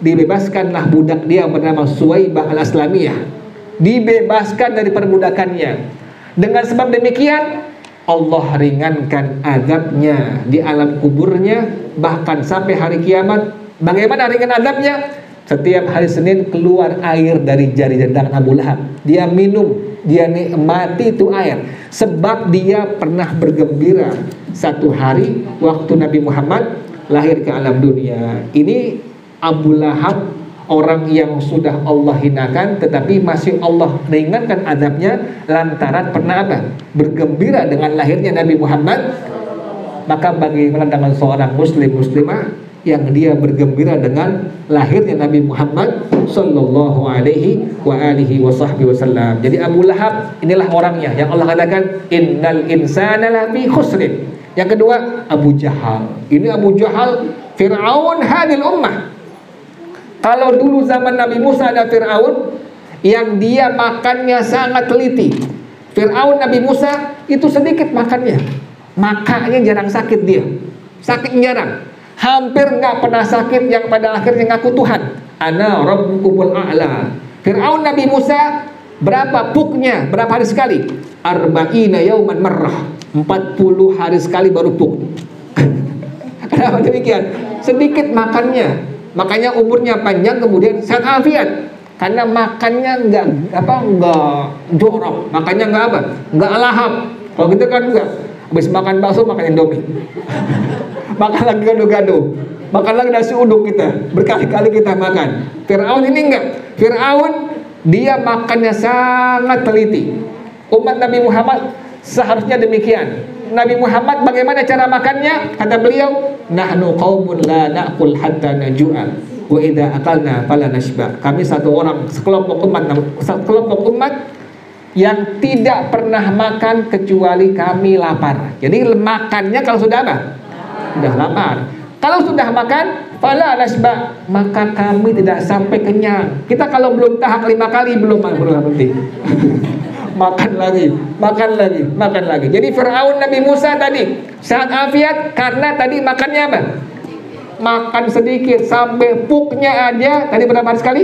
dibebaskanlah budak dia bernama Suwaibah al-Aslamiyah. Dibebaskan dari perbudakannya. Dengan sebab demikian, Allah ringankan azabnya di alam kuburnya, bahkan sampai hari kiamat. Bagaimana ringan azabnya? Setiap hari Senin keluar air dari jari-jari tangan Abu Lahab. Dia minum, dia nikmati itu air. Sebab dia pernah bergembira satu hari waktu Nabi Muhammad lahir ke alam dunia. Ini Abu Lahab, orang yang sudah Allah hinakan, tetapi masih Allah ringankan azabnya lantaran pernah apa? Bergembira dengan lahirnya Nabi Muhammad. Maka bagaimana dengan seorang muslimah yang dia bergembira dengan lahirnya Nabi Muhammad sallallahu alaihi wa alihi wasallam. Jadi Abu Lahab inilah orangnya yang Allah katakan innal insana lafi khusrin. Yang kedua, Abu Jahal. Ini Abu Jahal Fir'aun hadil ummah. Kalau dulu zaman Nabi Musa ada Fir'aun yang dia makannya sangat teliti. Fir'aun Nabi Musa itu sedikit makannya. Makanya jarang sakit dia. Sakit jarang. Hampir nggak pernah sakit yang pada akhirnya ngaku Tuhan. Ana rabbukumul a'la. Fir'aun Nabi Musa berapa puknya? Berapa hari sekali? Arba'ina yauman marrah. 40 hari sekali baru puk. Kenapa demikian? Sedikit makannya. Makanya umurnya panjang, kemudian sehat afiat. Karena makannya enggak jorok, makannya enggak apa? Enggak lahap. Kalau gitu kan enggak. Habis makan bakso makan Indomie. Makan lagi gado-gado. Makan lagi nasi uduk kita. Berkali-kali kita makan. Fir'aun ini enggak. Fir'aun dia makannya sangat teliti. Umat Nabi Muhammad seharusnya demikian. Nabi Muhammad bagaimana cara makannya? Kata beliau, nahnu qaumun la na'kul hatta najua wa idza akalna fala nashba. Kami satu orang sekelompok umat yang tidak pernah makan kecuali kami lapar. Jadi makannya kalau sudah apa? Sudah lapar. Kalau sudah makan fala nashba, maka kami tidak sampai kenyang. Kita kalau belum tahap 5 kali belum berhenti. Makan lagi, makan lagi, makan lagi. Jadi Fir'aun Nabi Musa tadi sehat afiat karena tadi makannya apa? Makan sedikit sampai puknya aja. Tadi berapa hari sekali?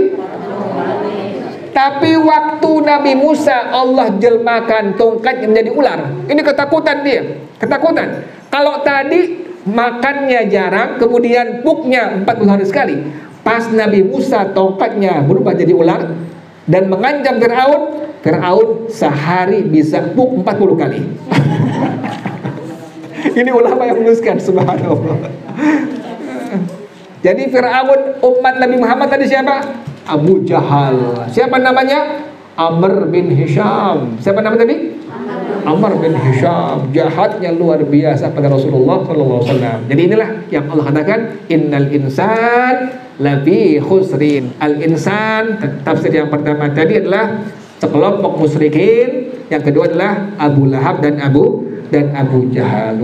Tapi waktu Nabi Musa Allah jelmakan tongkat menjadi ular. Ini ketakutan dia, ketakutan. Kalau tadi makannya jarang, kemudian puknya 40 hari sekali. Pas Nabi Musa tongkatnya berubah jadi ular dan mengancam Fir'aun, Fir'aun sehari bisa puk 40 kali. Ini ulama yang menuliskan, subhanallah. Jadi Fir'aun umat Nabi Muhammad tadi siapa? Abu Jahal. Siapa namanya? Amr bin Hisham. Siapa nama tadi? Amr bin Hisham. Jahatnya luar biasa pada Rasulullah SAW. Jadi inilah yang Allah katakan, innal insan lafi khusrin. Al-insan, tafsir yang pertama tadi adalah sekelompok musyrikin, yang kedua adalah Abu Lahab dan Abu Jahal.